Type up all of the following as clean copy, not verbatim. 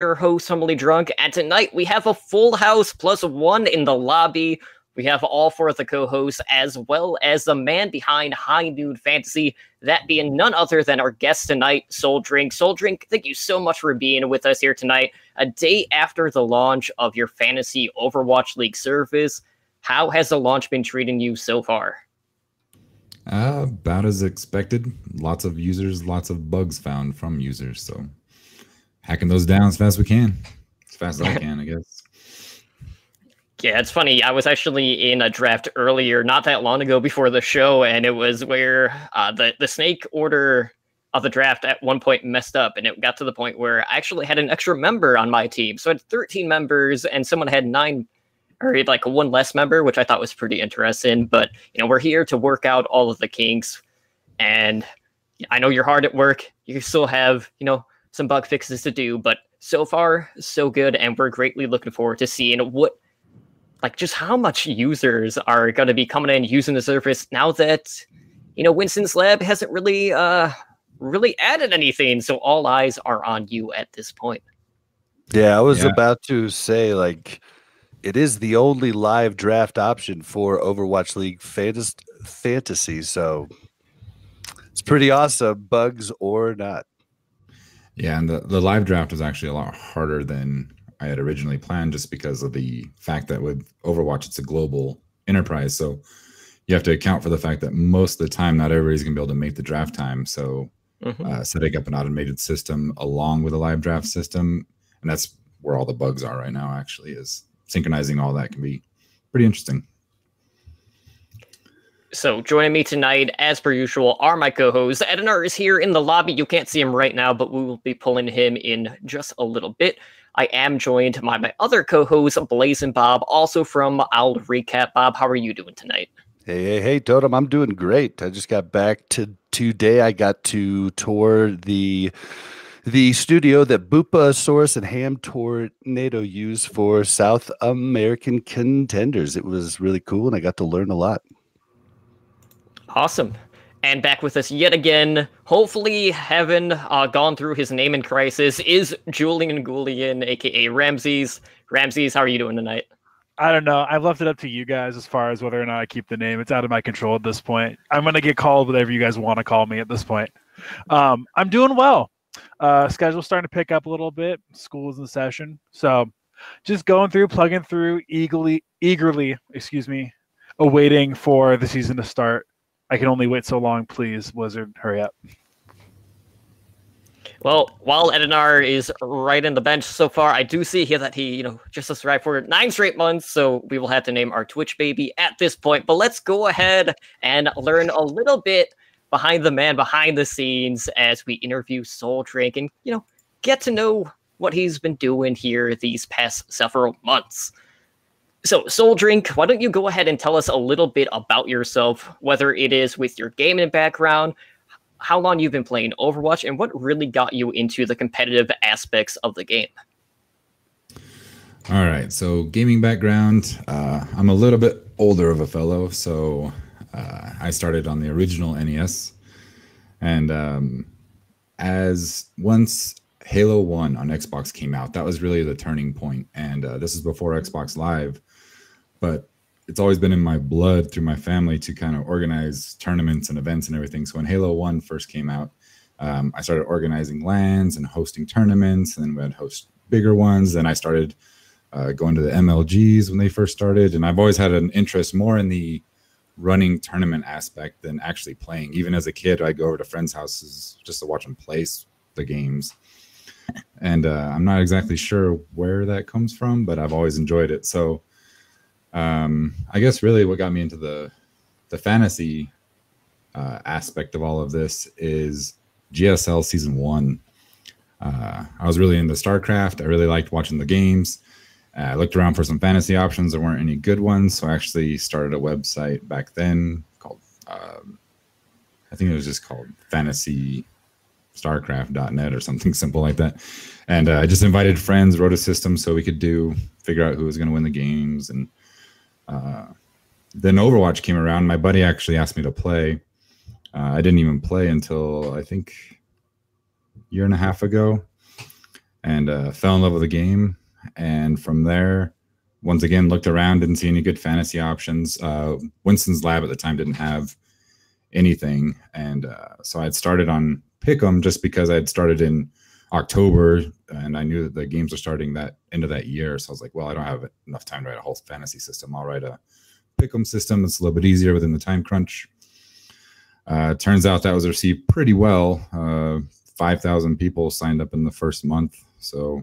your host, Humbly Drunk, and tonight we have a full house plus one in the lobby. We have all four of the co-hosts, as well as the man behind High Noon Fantasy, that being none other than our guest tonight, Soul Drink. Soul Drink, thank you so much for being with us here tonight, a day after the launch of your Fantasy Overwatch League service. How has the launch been treating you so far? About as expected. Lots of users, lots of bugs found from users. So hacking those down as fast as we can. As fast as I can, I guess. Yeah, it's funny. I was actually in a draft earlier, not that long ago before the show, and it was where the snake order of the draft at one point messed up, and it got to the point where I actually had an extra member on my team. So I had 13 members, and someone had 9, or like one less member, which I thought was pretty interesting. But, you know, we're here to work out all of the kinks, and I know you're hard at work. You still have, you know, some bug fixes to do, but so far, so good, and we're greatly looking forward to seeing what, like, just how much users are going to be coming in using the service now that, you know, Winston's Lab hasn't really added anything. So all eyes are on you at this point. Yeah, I was about to say, like, it is the only live draft option for Overwatch League Fantasy. So it's pretty awesome, bugs or not. Yeah, and the live draft was actually a lot harder than I had originally planned, just because of the fact that with Overwatch, it's a global enterprise. So you have to account for the fact that most of the time, not everybody's going to be able to make the draft time. So setting up an automated system along with a live draft system, and that's where all the bugs are right now, actually, is synchronizing all that can be pretty interesting. So joining me tonight, as per usual, are my co-hosts. Edinar is here in the lobby. You can't see him right now, but we will be pulling him in just a little bit. I am joined by my other co-host, Blazing Bob, also from Owl Recap. Bob, how are you doing tonight? Hey, Totem. I'm doing great. I just got back today. I got to tour the studio that Boopasaurus and Ham Tornado use for South American Contenders. It was really cool, and I got to learn a lot. Awesome. And back with us yet again, hopefully having gone through his naming crisis, is Julian Goulian, a.k.a. Ramses. Ramses, how are you doing tonight? I don't know. I've left it up to you guys as far as whether or not I keep the name. It's out of my control at this point. I'm going to get called whatever you guys want to call me at this point. I'm doing well. Schedule's starting to pick up a little bit. School's in session. So just going through, plugging through, eagerly, awaiting for the season to start. I can only wait so long. Please, Blizzard, hurry up. Well, while Edinar is right in the bench so far, I do see here that he, you know, just survived for 9 straight months, so we will have to name our Twitch baby at this point. But let's go ahead and learn a little bit behind the man, behind the scenes, as we interview Soul Drink and, you know, get to know what he's been doing here these past several months. So, Soul Drink, why don't you go ahead and tell us a little bit about yourself, whether it is with your gaming background, how long you've been playing Overwatch, and what really got you into the competitive aspects of the game. All right, so gaming background, I'm a little bit older of a fellow, so I started on the original NES, and as once Halo 1 on Xbox came out, that was really the turning point, and this is before Xbox Live, but it's always been in my blood through my family to kind of organize tournaments and events and everything. So when Halo 1 first came out, I started organizing LANs and hosting tournaments, and then we'd host bigger ones. Then I started going to the MLGs when they first started, and I've always had an interest more in the running tournament aspect than actually playing. Even as a kid, I'd go over to friends' houses just to watch them play the games. And I'm not exactly sure where that comes from, but I've always enjoyed it. So I guess really what got me into the fantasy aspect of all of this is GSL Season 1. I was really into StarCraft. I really liked watching the games. I looked around for some fantasy options. There weren't any good ones, so I actually started a website back then called, I think it was just called FantasyStarcraft.net or something simple like that. And I just invited friends, wrote a system so we could figure out who was going to win the games. And then Overwatch came around. My buddy actually asked me to play. I didn't even play until I think a year and a half ago. and fell in love with the game. And from there, once again, looked around, didn't see any good fantasy options. Winston's Lab at the time didn't have anything. And so I had started on Pick'em just because I had started in October and I knew that the games were starting that end of that year. So I was like, well, I don't have enough time to write a whole fantasy system. I'll write a Pick'em system. It's a little bit easier within the time crunch. Turns out that was received pretty well. 5,000 people signed up in the first month. So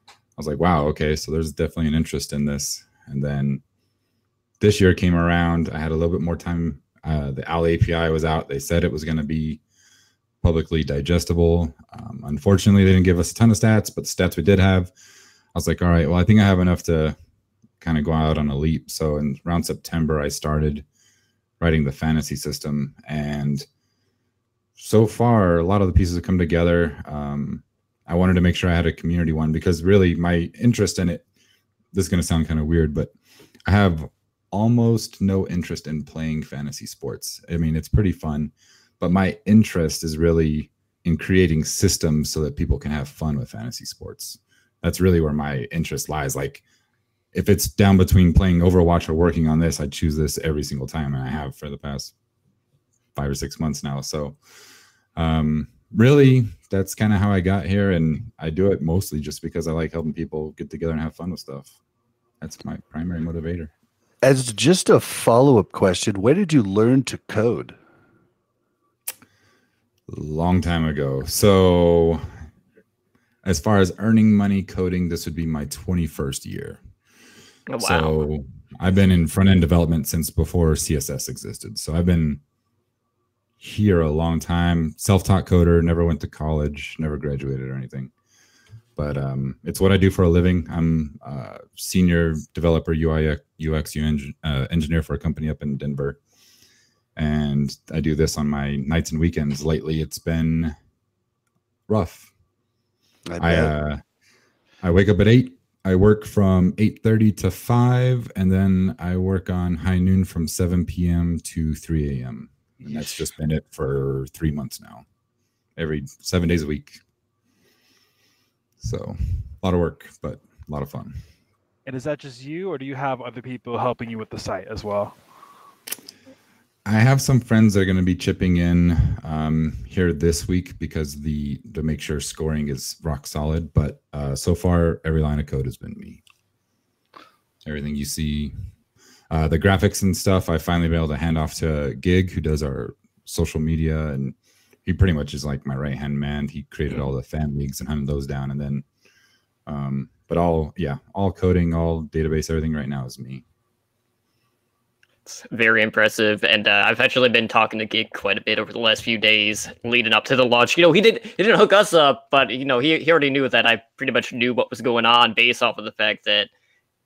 I was like, wow, okay, so there's definitely an interest in this. And then this year came around. I had a little bit more time. The OWL API was out. They said it was going to be publicly digestible. Unfortunately, they didn't give us a ton of stats, but the stats we did have, I was like, all right, well, I think I have enough to kind of go out on a leap. So in around September, I started writing the fantasy system. And so far, a lot of the pieces have come together. I wanted to make sure I had a community one because really my interest in it, this is going to sound kind of weird, but I have almost no interest in playing fantasy sports. I mean, it's pretty fun, but my interest is really in creating systems so that people can have fun with fantasy sports. That's really where my interest lies. Like if it's down between playing Overwatch or working on this, I choose this every single time. And I have for the past 5 or 6 months now. So really, that's kind of how I got here. And I do it mostly just because I like helping people get together and have fun with stuff. That's my primary motivator. As just a follow-up question, where did you learn to code? Long time ago. So as far as earning money coding, this would be my 21st year. Oh, wow. So I've been in front-end development since before CSS existed. So I've been here a long time. Self-taught coder, never went to college, never graduated or anything. But it's what I do for a living. I'm a senior developer, UI, UX engineer for a company up in Denver. And I do this on my nights and weekends. Lately, it's been rough. I wake up at 8. I work from 8:30 to 5. And then I work on high noon from 7 p.m. to 3 a.m. And that's just been it for 3 months now. Every 7 days a week. So a lot of work, but a lot of fun. And is that just you, or do you have other people helping you with the site as well? I have some friends that are going to be chipping in here this week because to make sure scoring is rock solid. But so far, every line of code has been me. Everything you see, the graphics and stuff, I finally been able to hand off to Gig, who does our social media, and he pretty much is like my right-hand man. He created all the fan leagues and hunted those down. And then, but all coding, all database, everything right now is me. It's very impressive. And I've actually been talking to Gig quite a bit over the last few days leading up to the launch. You know, he didn't hook us up, but, you know, he already knew that I pretty much knew what was going on based off of the fact that,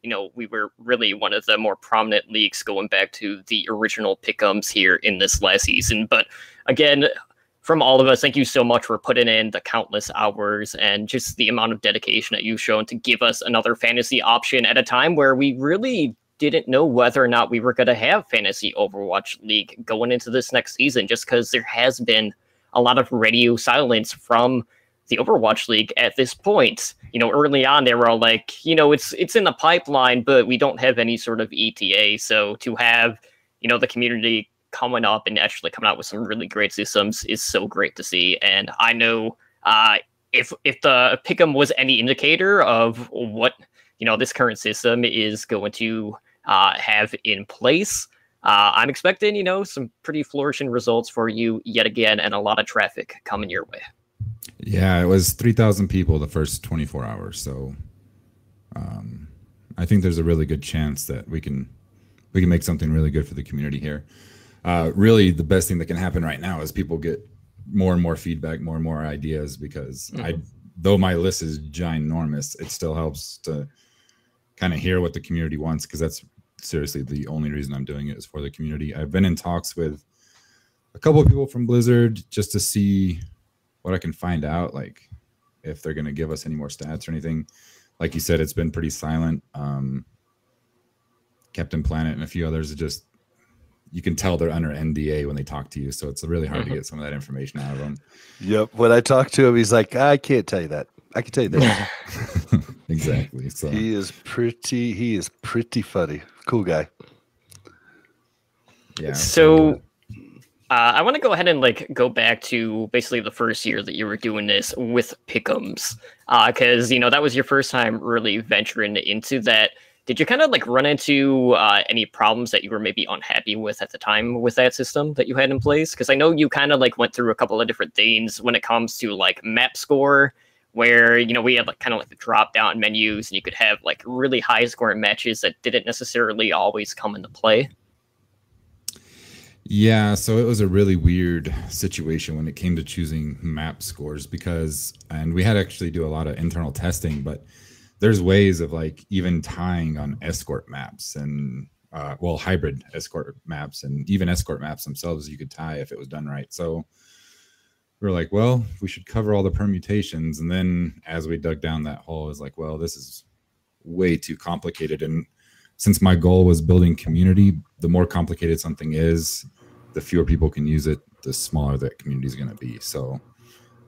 you know, we were really one of the more prominent leagues going back to the original Pick'ems here in this last season. But again, from all of us, thank you so much for putting in the countless hours and just the amount of dedication that you've shown to give us another fantasy option at a time where we really didn't know whether or not we were going to have Fantasy Overwatch League going into this next season, just because there has been a lot of radio silence from the Overwatch League at this point. You know, early on, they were all like, you know, it's in the pipeline, but we don't have any sort of ETA. So to have, you know, the community coming up and actually coming out with some really great systems is so great to see. And I know if the Pick'em was any indicator of what, you know, this current system is going to have in place, I'm expecting, you know, some pretty flourishing results for you yet again, and a lot of traffic coming your way. Yeah, it was 3,000 people the first 24 hours. So I think there's a really good chance that we can make something really good for the community here. Really, the best thing that can happen right now is people get more and more feedback, more and more ideas, because though my list is ginormous, it still helps to kind of hear what the community wants, because that's seriously the only reason I'm doing it is for the community. I've been in talks with a couple of people from Blizzard just to see what I can find out, like if they're going to give us any more stats or anything. Like you said, it's been pretty silent. Captain Planet and a few others, just you can tell they're under NDA when they talk to you, so it's really hard to get some of that information out of them. Yep. When I talked to him, he's like, I can't tell you that. I can tell you that. Exactly. So He is pretty funny. Cool guy. yeah. So I want to go ahead and go back to basically the first year that you were doing this with Pick'ems, because that was your first time really venturing into that. Did you kind of run into any problems that you were maybe unhappy with at the time with that system that you had in place? Because I know you kind of went through a couple of different things when it comes to map score, where we had kind of the drop down menus, and you could have really high scoring matches that didn't necessarily always come into play. Yeah, so it was a really weird situation when it came to choosing map scores and we had to actually do a lot of internal testing, but there's ways of even tying on escort maps and hybrid escort maps, and even escort maps themselves you could tie if it was done right. So we were like, well, we should cover all the permutations. And then as we dug down that hole, it was like, well, this is way too complicated. And since my goal was building community, the more complicated something is, the fewer people can use it, the smaller that community is going to be. So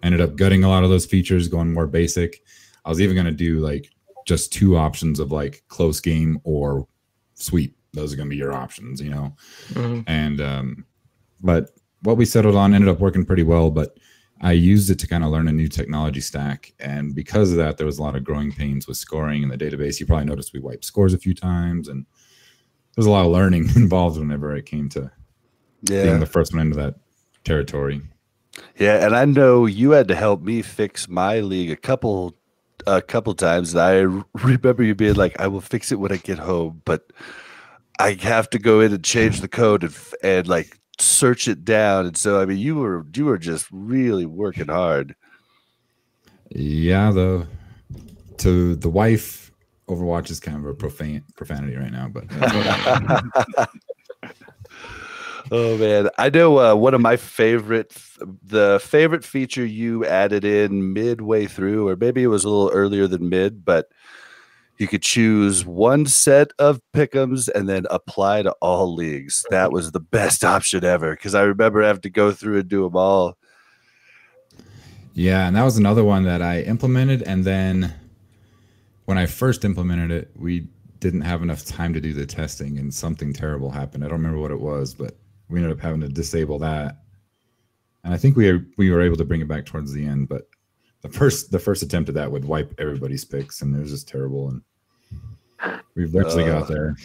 I ended up gutting a lot of those features, going more basic. I was even going to do just 2 options of close game or sweep. Those are going to be your options, Mm-hmm. And but what we settled on ended up working pretty well, but I used it to kind of learn a new technology stack. And because of that, there was a lot of growing pains with scoring in the database. You probably noticed we wiped scores a few times, and there was a lot of learning involved whenever it came to being the first one into that territory. Yeah, and I know you had to help me fix my league a couple times. And I remember you being like, "I will fix it when I get home," but I have to go in and change the code and search it down. And so, I mean, you were just really working hard. Yeah, to the wife, Overwatch is kind of a profanity right now, but oh man, I know one of my favorite feature you added in midway through, or maybe it was a little earlier than mid, but you could choose one set of pick'ems and then apply to all leagues. That was the best option ever, because I remember having to go through and do them all. Yeah, and that was another one that I implemented, and then when I first implemented it, we didn't have enough time to do the testing, and something terrible happened. I don't remember what it was, but we ended up having to disable that. And I think we were able to bring it back towards the end, but the first attempt at that would wipe everybody's picks, and it was just terrible. And we eventually got there.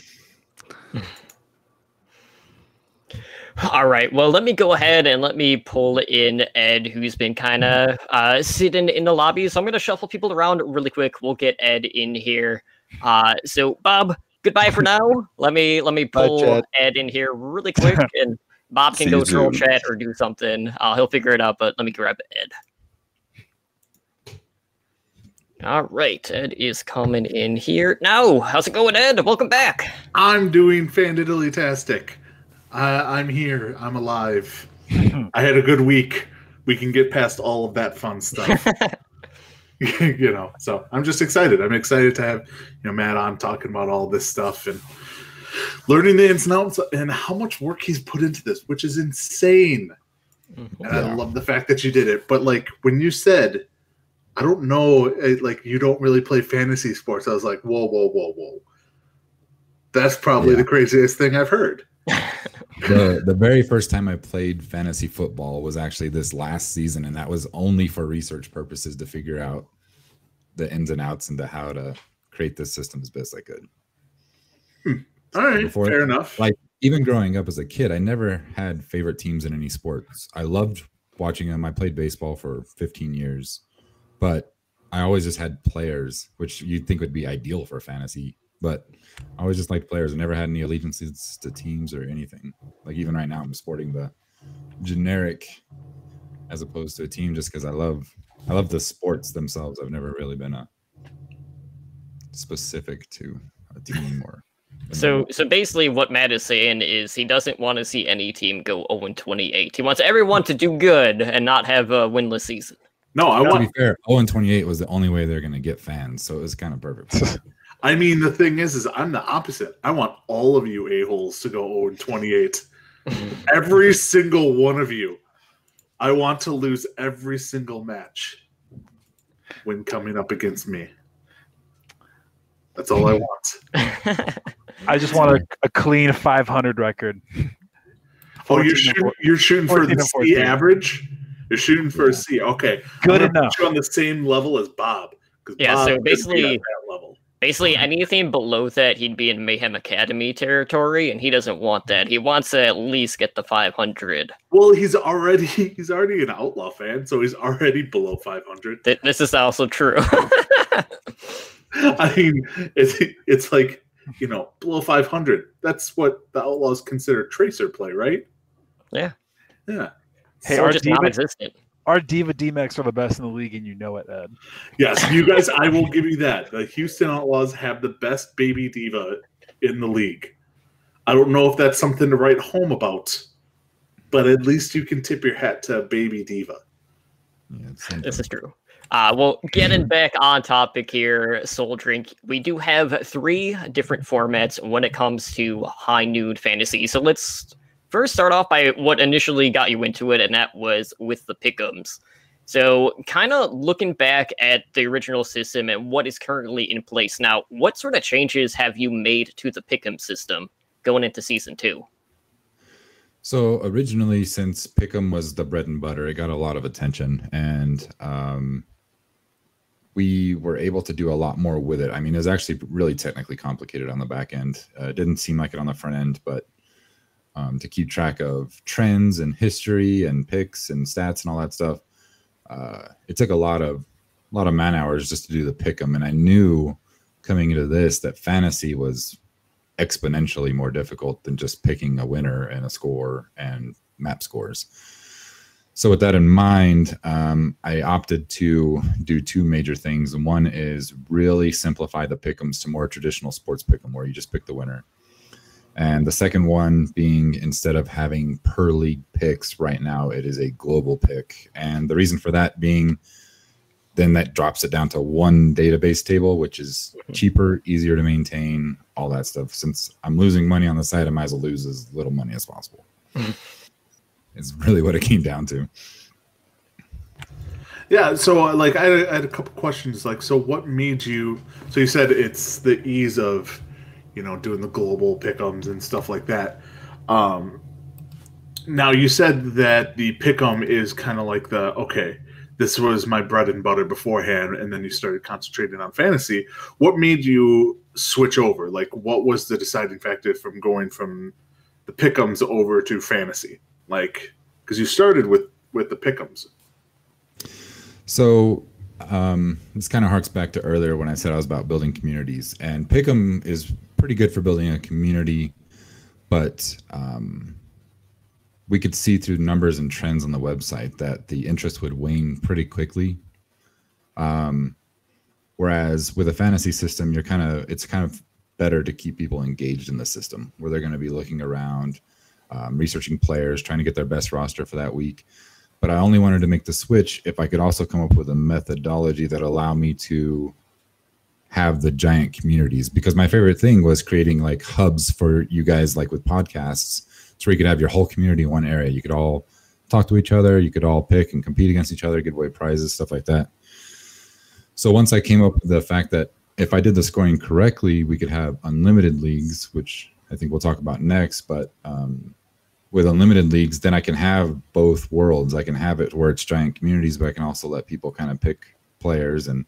All right. Well, let me go ahead and let me pull in Ed, who's been kind of sitting in the lobby. So I'm going to shuffle people around really quick. We'll get Ed in here. So Bob, goodbye for now. Let me pull Ed in here really quick, and Bob can go troll chat or do something. He'll figure it out. But let me grab Ed. All right, Ed is coming in here now. How's it going, Ed? Welcome back. I'm doing fandiddly-tastic. I'm here. I'm alive. I had a good week. We can get past all of that fun stuff. So I'm just excited. I'm excited to have Matt on talking about all this stuff and learning the ins and outs and how much work he's put into this, which is insane. Mm-hmm. And I love the fact that you did it. But when you said, I don't know, you don't really play fantasy sports, I was like, whoa. That's probably the craziest thing I've heard. The very first time I played fantasy football was actually this last season, and that was only for research purposes to figure out the ins and outs into how to create this system as best I could. All right, fair enough. Even growing up as a kid, I never had favorite teams in any sports. I loved watching them. I played baseball for 15 years, but I always just had players, which you'd think would be ideal for fantasy. But I always just liked players. I never had any allegiances to teams or anything. Even right now, I'm sporting the generic as opposed to a team just because I love the sports themselves. I've never really been a specific to a team or. So basically what Matt is saying is he doesn't want to see any team go 0-28. He wants everyone to do good and not have a winless season. No, to be fair, 0-28 was the only way they're going to get fans, so it was kind of perfect. I mean, the thing is I'm the opposite. I want all of you a-holes to go 0-28. Every single one of you. I want to lose every single match. when coming up against me. That's all I want. I just want a clean 500 record. Oh, you're shooting for the C average? You're shooting for a C. Okay. Good enough. Put you on the same level as Bob. Yeah, Bob so basically, at that level. Basically, anything below that, he'd be in Mayhem Academy territory, and he doesn't want that. He wants to at least get the 500. Well, he's already an Outlaw fan, so he's already below 500. This is also true. I mean, it's like, you know, below 500. That's what the Outlaws consider tracer play, right? Yeah. Yeah. Hey, so our just Diva, non-existent. our Diva D-Max are the best in the league, and you know it, Ed. Yes, you guys, I will give you that. The Houston Outlaws have the best baby diva in the league. I don't know if that's something to write home about, but at least you can tip your hat to baby diva. Yeah, This is true. Well, getting back on topic here, Soul Drink, we do have 3 different formats when it comes to high noon fantasy. So let's first start off by what initially got you into it, and that was with the pick'ems. So kind of looking back at the original system and what is currently in place now, what sort of changes have you made to the pick'em system going into season 2? So originally, since pick'em was the bread and butter, it got a lot of attention, and we were able to do a lot more with it. I mean, it was actually really technically complicated on the back end. It didn't seem like it on the front end, but to keep track of trends and history and picks and stats and all that stuff, it took a lot of man hours just to do the pick'em. And I knew coming into this that fantasy was exponentially more difficult than just picking a winner and a score and map scores. So with that in mind, I opted to do 2 major things. And one is really simplify the pick'ems to more traditional sports pick'em, where you just pick the winner. And the second one being, instead of having per league picks right now, it is a global pick. And the reason for that being, then that drops it down to one database table, which is cheaper, easier to maintain, all that stuff. Since I'm losing money on the site, I might as well lose as little money as possible. It's really what it came down to. Yeah, so like I had a couple questions. Like, so what made you? So you said it's the ease of, you know, doing the global pick'ems and stuff like that. Now you said that the pick'em is kind of like the, okay, this was my bread and butter beforehand, and then you started concentrating on fantasy. What made you switch over? Like, what was the deciding factor from going from the pick'ems over to fantasy? Like, because you started with the pick'ems. So this kind of harks back to earlier when I said I was about building communities, and pick'em is pretty good for building a community, but we could see through numbers and trends on the website that the interest would wane pretty quickly. Whereas with a fantasy system, it's kind of better to keep people engaged in the system, where they're going to be looking around, researching players, trying to get their best roster for that week. But I only wanted to make the switch if I could also come up with a methodology that allowed me to have the giant communities, because my favorite thing was creating like hubs for you guys, like with podcasts, so you could have your whole community in one area. You could all talk to each other. You could all pick and compete against each other, give away prizes, stuff like that. So once I came up with the fact that if I did the scoring correctly, we could have unlimited leagues, which I think we'll talk about next. But with unlimited leagues, then I can have both worlds. I can have it where it's giant communities, but I can also let people kind of pick players and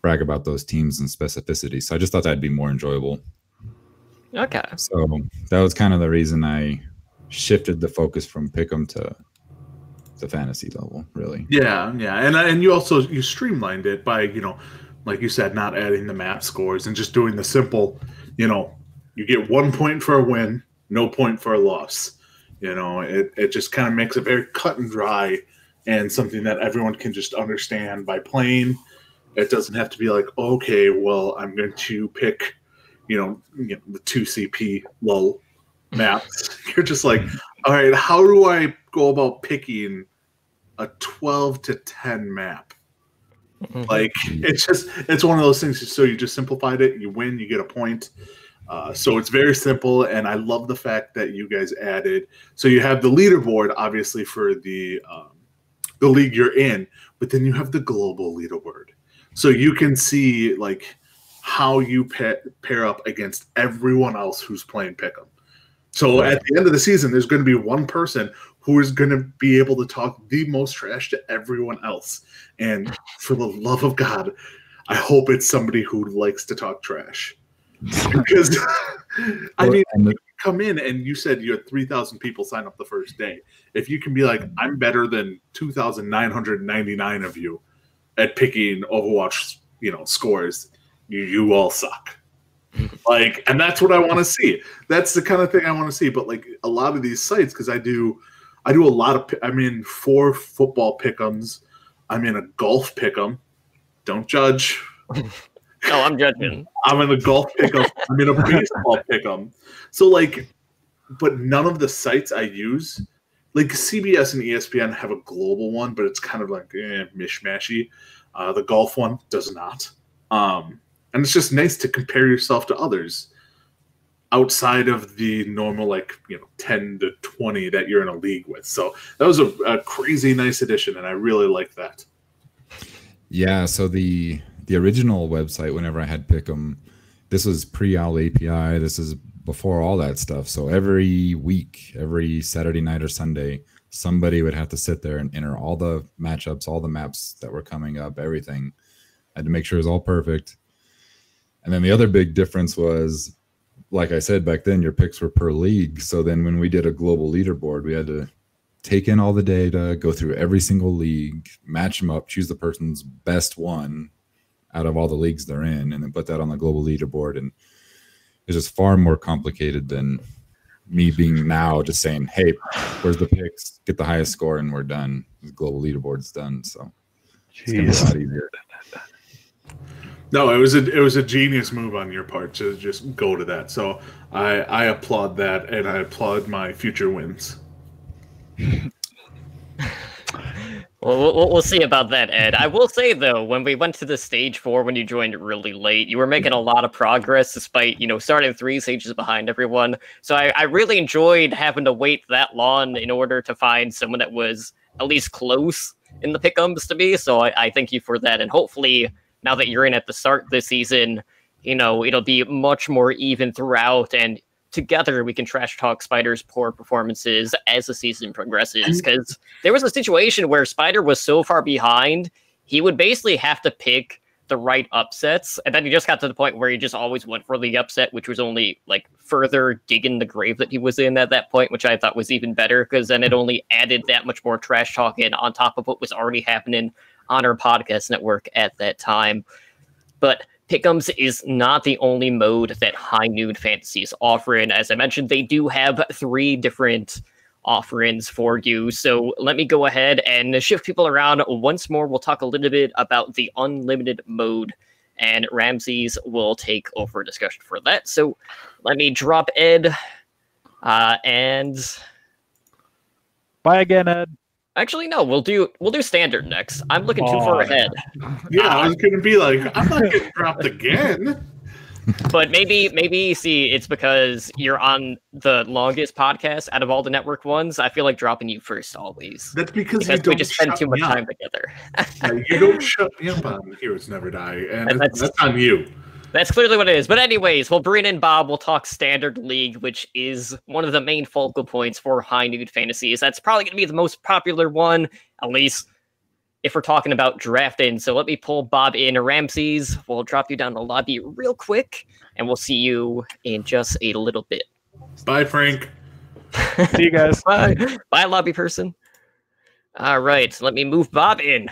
brag about those teams and specificity. So I just thought that'd be more enjoyable. Okay. So that was kind of the reason I shifted the focus from pick'em to the fantasy level, really. Yeah, and you streamlined it by, you know, like you said, not adding the map scores and just doing the simple, you know, you get 1 point for a win, no point for a loss. You know, it just kind of makes it very cut and dry and something that everyone can just understand by playing. It doesn't have to be like, okay, well, I'm going to pick, you know, the 2CP lull maps. You're just like, all right, how do I go about picking a 12 to 10 map? Like, it's one of those things. So you just simplified it. You win, you get a point. So it's very simple, and I love the fact that you guys added. So you have the leaderboard, obviously, for the league you're in, but then you have the global leaderboard. so you can see like how you pair up against everyone else who's playing Pick'em. So at the end of the season, there's going to be one person who is going to be able to talk the most trash to everyone else. And for the love of God, I hope it's somebody who likes to talk trash. Because, I mean, you come in and you said you had 3,000 people sign up the first day. If you can be like, I'm better than 2,999 of you at picking Overwatch, scores, you all suck. Like, and that's what I want to see. That's the kind of thing I want to see. But like a lot of these sites, because I do a lot of. I'm in 4 football pick'ems. I'm in a golf pick'em. Don't judge. No, I'm judging. I'm in a golf pick'em. I'm in a baseball pick'em. So like, but none of the sites I use, like CBS and ESPN have a global one, but it's kind of like mishmashy. The golf one does not. And it's just nice to compare yourself to others outside of the normal, 10 to 20 that you're in a league with. So that was a crazy nice addition, and I really like that. Yeah, so the original website, whenever I had Pick'em, this was pre-OWL API. This is before all that stuff. So every week, every Saturday night or Sunday, somebody would have to sit there and enter all the matchups, all the maps that were coming up, everything. I had to make sure it was all perfect. And then the other big difference was, like I said, back then your picks were per league. So then when we did a global leaderboard, we had to take in all the data, go through every single league, match them up, choose the person's best one out of all the leagues they're in, and then put that on the global leaderboard. And it's just far more complicated than me being now just saying, hey, where's the picks? Get the highest score and we're done. The global leaderboard's done. So it's gonna be a lot easier. No, it was a genius move on your part to just go to that. So I applaud that, and I applaud my future wins. Well, we'll see about that, Ed. I will say, though, when we went to the stage 4, when you joined really late, you were making a lot of progress despite, starting 3 stages behind everyone. So I really enjoyed having to wait that long in order to find someone that was at least close in the pick'ems to me. So I thank you for that. And hopefully, now that you're in at the start this season, it'll be much more even throughout, and together we can trash talk Spider's poor performances as the season progresses. Because there was a situation where Spider was so far behind, he would basically have to pick the right upsets, and then he just got to the point where he just always went for the upset, which was only further digging the grave that he was in at that point, which I thought was even better, because then it only added that much more trash talking on top of what was already happening on our podcast network at that time. But Pick'ems is not the only mode that High Noon Fantasy is offering. As I mentioned, they do have 3 different offerings for you. So let me go ahead and shift people around once more. We'll talk a little bit about the unlimited mode, and Ramses will take over discussion for that. So let me drop Ed, and bye again, Ed. Actually, no, we'll do standard next. I'm looking too far ahead. Yeah, I was gonna be like, I'm not getting dropped again. But maybe see, it's because you're on the longest podcast out of all the network ones. I feel like dropping you first always. That's because we just spend too much time together. You don't shut me up on Heroes Never Die, and that's on you. That's clearly what it is. But anyways, we'll bring in Bob. We'll talk Standard League, which is one of the main focal points for High Noon Fantasies. That's probably going to be the most popular one, at least if we're talking about drafting. So let me pull Bob in. Ramses, we'll drop you down the lobby real quick, and we'll see you in just a little bit. Bye, Frank. See you guys. Bye. Bye, lobby person. All right, let me move Bob in.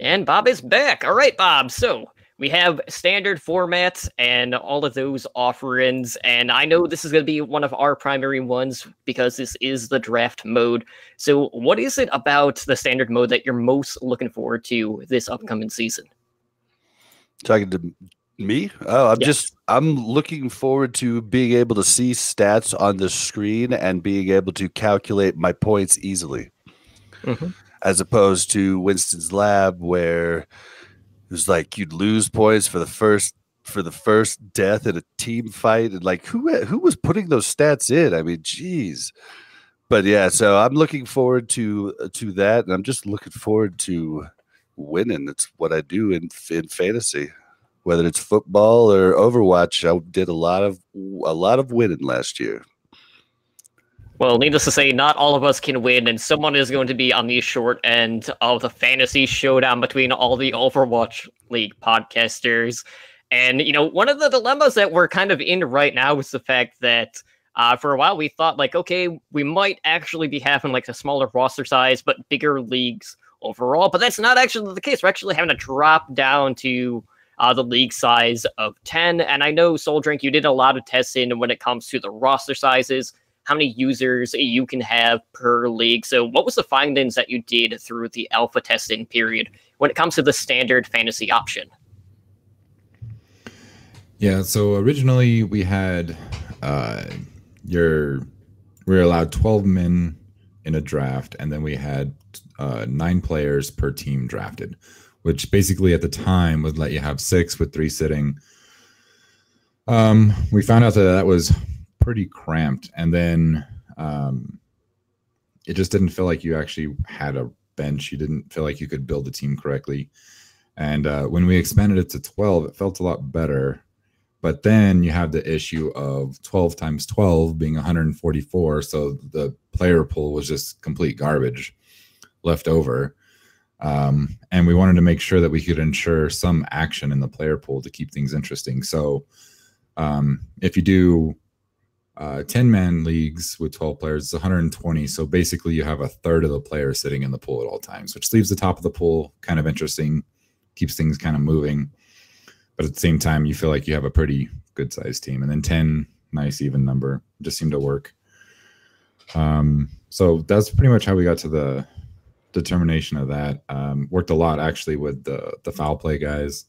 And Bob is back. All right, Bob. So we have standard formats and all of those offerings. And I know this is going to be one of our primary ones because this is the draft mode. So what is it about the standard mode that you're most looking forward to this upcoming season? Talking to me? Oh, I'm looking forward to being able to see stats on the screen and being able to calculate my points easily. Mm-hmm. As opposed to Winston's Lab, where it was like you'd lose points for the first death in a team fight, and who was putting those stats in? I mean, geez. But yeah, so I'm looking forward to that, and I'm just looking forward to winning. It's what I do in fantasy, whether it's football or Overwatch. I did a lot of winning last year. Well, needless to say, not all of us can win, and someone is going to be on the short end of the fantasy showdown between all the Overwatch League podcasters. And, one of the dilemmas that we're kind of in right now is the fact that for a while we thought, like, okay, we might actually be having, like, a smaller roster size, but bigger leagues overall. But that's not actually the case. We're actually having to drop down to the league size of 10. And I know, Soul Drink, you did a lot of testing when it comes to the roster sizes, how many users you can have per league. So what was the findings that you did through the alpha testing period when it comes to the standard fantasy option? Yeah, so originally we had we were allowed 12 men in a draft, and then we had 9 players per team drafted, which basically at the time would let you have 6 with 3 sitting. We found out that was pretty cramped, and then it just didn't feel like you actually had a bench. You didn't feel like you could build a team correctly. And when we expanded it to 12, it felt a lot better. But then you have the issue of 12 times 12 being 144. So the player pool was just complete garbage left over. And we wanted to make sure that we could ensure some action in the player pool to keep things interesting. So if you do 10-man leagues with 12 players, it's 120. So basically you have a third of the players sitting in the pool at all times, which leaves the top of the pool kind of interesting, keeps things kind of moving. But at the same time, you feel like you have a pretty good sized team. And then 10, nice even number, just seemed to work. So that's pretty much how we got to the determination of that. Worked a lot actually with the foul play guys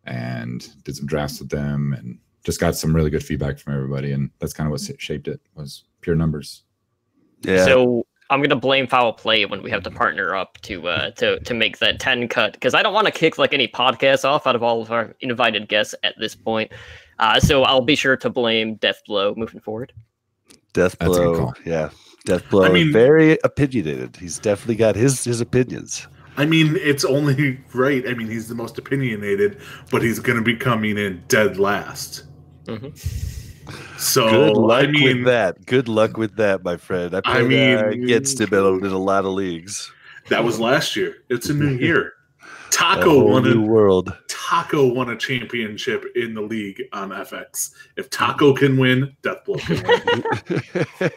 and did some drafts with them and just got some really good feedback from everybody. And that's kind of what shaped it, was pure numbers. Yeah. So I'm going to blame foul play when we have to partner up to make that 10 cut, because I don't want to kick like any podcast off out of all of our invited guests at this point. So I'll be sure to blame Deathblow moving forward. Deathblow, yeah. Deathblow, I mean, very opinionated. He's definitely got his opinions. I mean, it's only right. I mean, he's the most opinionated, but he's going to be coming in dead last. Mm-hmm. So good luck with that. Good luck with that, my friend. I mean, against him in a lot of leagues. That was last year. It's a new year. Taco won a championship in the league on FX. If Taco can win, Deathblow can win.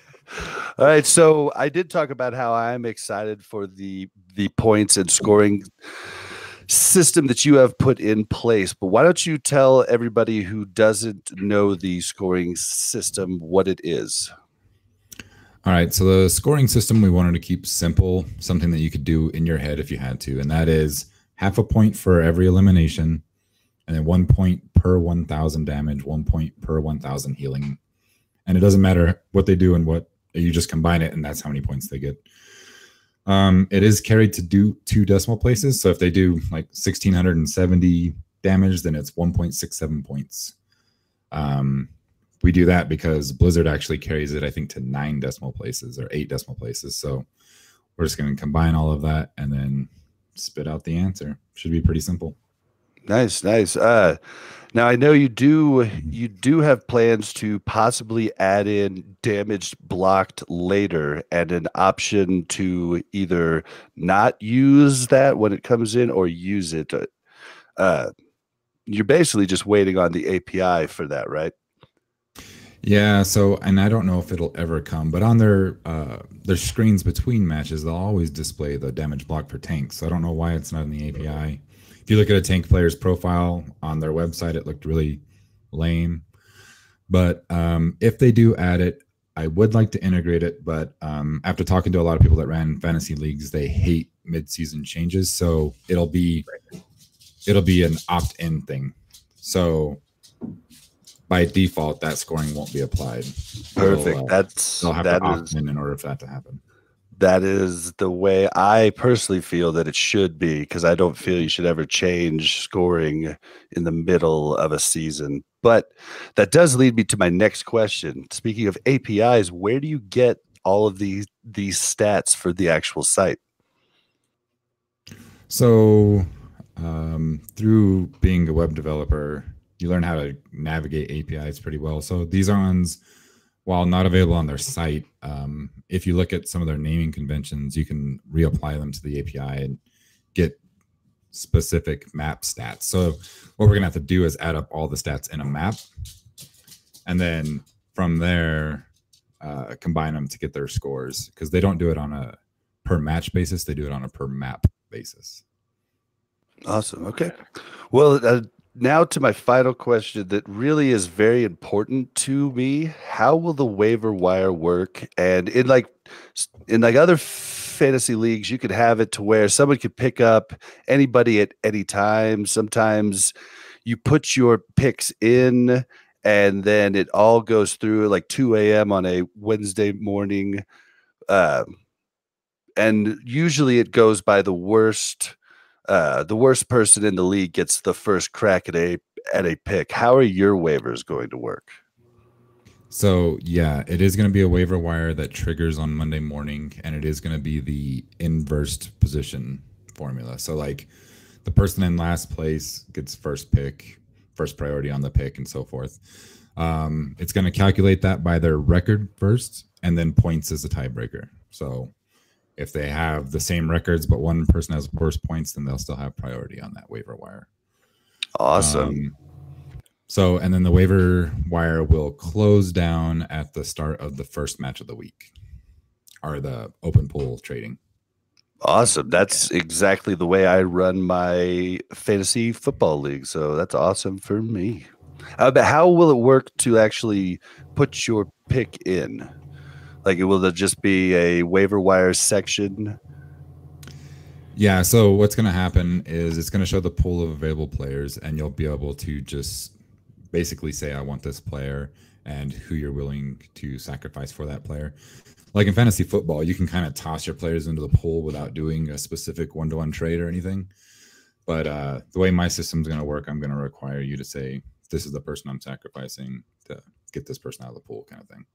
All right, so I did talk about how I'm excited for the points and scoring system that you have put in place, but why don't you tell everybody who doesn't know the scoring system what it is? All right, so the scoring system we wanted to keep simple, something that you could do in your head if you had to, and that is half a point for every elimination, and then 1 point per 1,000 damage, 1 point per 1,000 healing. And it doesn't matter what they do and what, you just combine it, and that's how many points they get. It is carried to do 2 decimal places. So if they do like 1,670 damage, then it's 1.67 points. We do that because Blizzard actually carries it, I think, to 9 decimal places or 8 decimal places. So we're just going to combine all of that and then spit out the answer. Should be pretty simple. Nice. Now I know you do have plans to possibly add in damaged blocked later and an option to either not use that when it comes in or use it. You're basically just waiting on the API for that, right? Yeah. So, and I don't know if it'll ever come, but on their screens between matches, they'll always display the damage block per tank. So I don't know why it's not in the API. If you look at a tank player's profile on their website, it looked really lame. But if they do add it, I would like to integrate it. But after talking to a lot of people that ran fantasy leagues, they hate mid-season changes. So it'll be an opt-in thing. So by default, that scoring won't be applied. Perfect. They'll have to opt in order for that to happen. That is the way I personally feel that it should be, because I don't feel you should ever change scoring in the middle of a season. But that does lead me to my next question. Speaking of APIs, where do you get all of these stats for the actual site? So through being a web developer, you learn how to navigate APIs pretty well. So these ones, while not available on their site, if you look at some of their naming conventions, you can reapply them to the API and get specific map stats. So what we're gonna have to do is add up all the stats in a map, and then from there combine them to get their scores, because they don't do it on a per match basis, they do it on a per map basis. Awesome. Okay. Well, now to my final question that really is very important to me. How will the waiver wire work? And in like other fantasy leagues, you could have it to where someone could pick up anybody at any time. Sometimes you put your picks in and then it all goes through like 2 a.m. on a Wednesday morning. And usually it goes by the worst person in the league gets the first crack at a pick. How are your waivers going to work? So yeah, it is going to be a waiver wire that triggers on Monday morning, and it is going to be the inversed position formula. So like the person in last place gets first pick, first priority on the pick, and so forth. It's going to calculate that by their record first, and then points as a tiebreaker. So if they have the same records, but one person has worse points, then they'll still have priority on that waiver wire. Awesome. So, and then the waiver wire will close down at the start of the first match of the week, or the open pool trading. Awesome. That's exactly the way I run my fantasy football league. So that's awesome for me. But how will it work to actually put your pick in? Like, will there just be a waiver wire section? Yeah. So what's going to happen is it's going to show the pool of available players, and you'll be able to just basically say, I want this player, and who you're willing to sacrifice for that player. Like in fantasy football, you can kind of toss your players into the pool without doing a specific one-to-one trade or anything. But the way my system's going to work, I'm going to require you to say, this is the person I'm sacrificing to get this person out of the pool, kind of thing.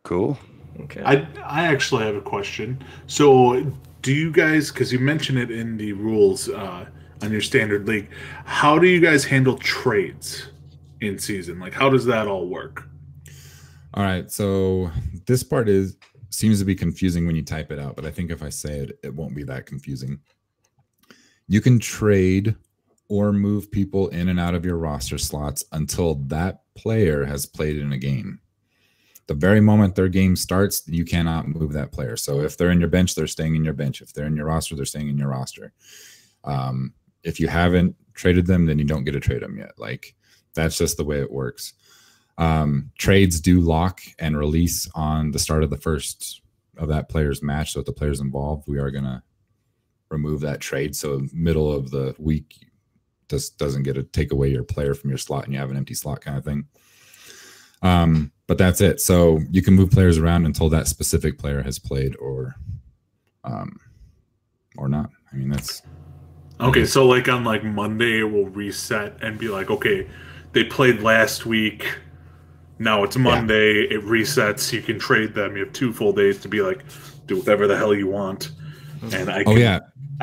Cool. Okay. I actually have a question. So do you guys, because you mentioned it in the rules on your standard league, how do you guys handle trades in season? Like, how does that all work? All right. So this part seems to be confusing when you type it out, but I think if I say it, it won't be that confusing. You can trade or move people in and out of your roster slots until that player has played in a game. The very moment their game starts, you cannot move that player. So if they're in your bench, they're staying in your bench. If they're in your roster, they're staying in your roster. If you haven't traded them, then you don't get to trade them yet. Like, that's just the way it works. Trades do lock and release on the start of the first of that player's match. So if the player's involved, we are going to remove that trade. So middle of the week just doesn't get to take away your player from your slot and you have an empty slot kind of thing. But that's it. So you can move players around until that specific player has played or not. I mean, that's okay. So like on like Monday, it will reset and be like, okay, they played last week. Now it's Monday. Yeah. It resets. You can trade them. You have 2 full days to be like, do whatever the hell you want. And I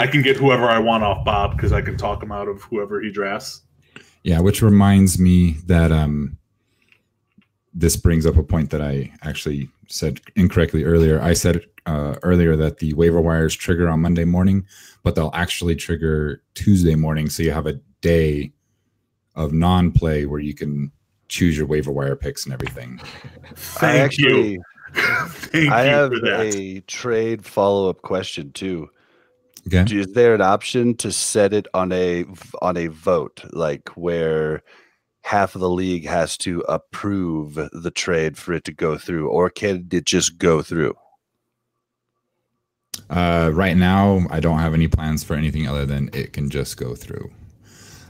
can get whoever I want off Bob because I can talk him out of whoever he drafts. Yeah, which reminds me that this brings up a point that I actually said incorrectly earlier. I said earlier that the waiver wires trigger on Monday morning, but they'll actually trigger Tuesday morning. So you have a day of non-play where you can choose your waiver wire picks and everything. Thank you. I have a trade follow-up question too. Okay. Is there an option to set it on a vote, like where half of the league has to approve the trade for it to go through, or can it just go through? Right now, I don't have any plans for anything other than it can just go through.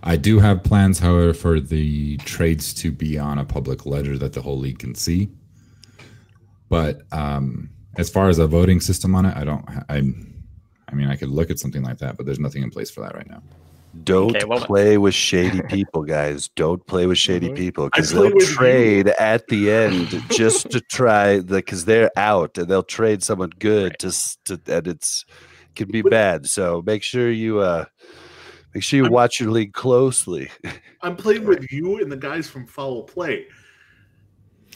I do have plans, however, for the trades to be on a public ledger that the whole league can see. But as far as a voting system on it, I mean, I could look at something like that, but there's nothing in place for that right now. Don't play with shady people, guys. Don't play with shady people, because they'll trade at the end just to try because they're out, and they'll trade someone good and can be bad. So make sure you watch your league closely. I'm playing with you and the guys from Foul Play.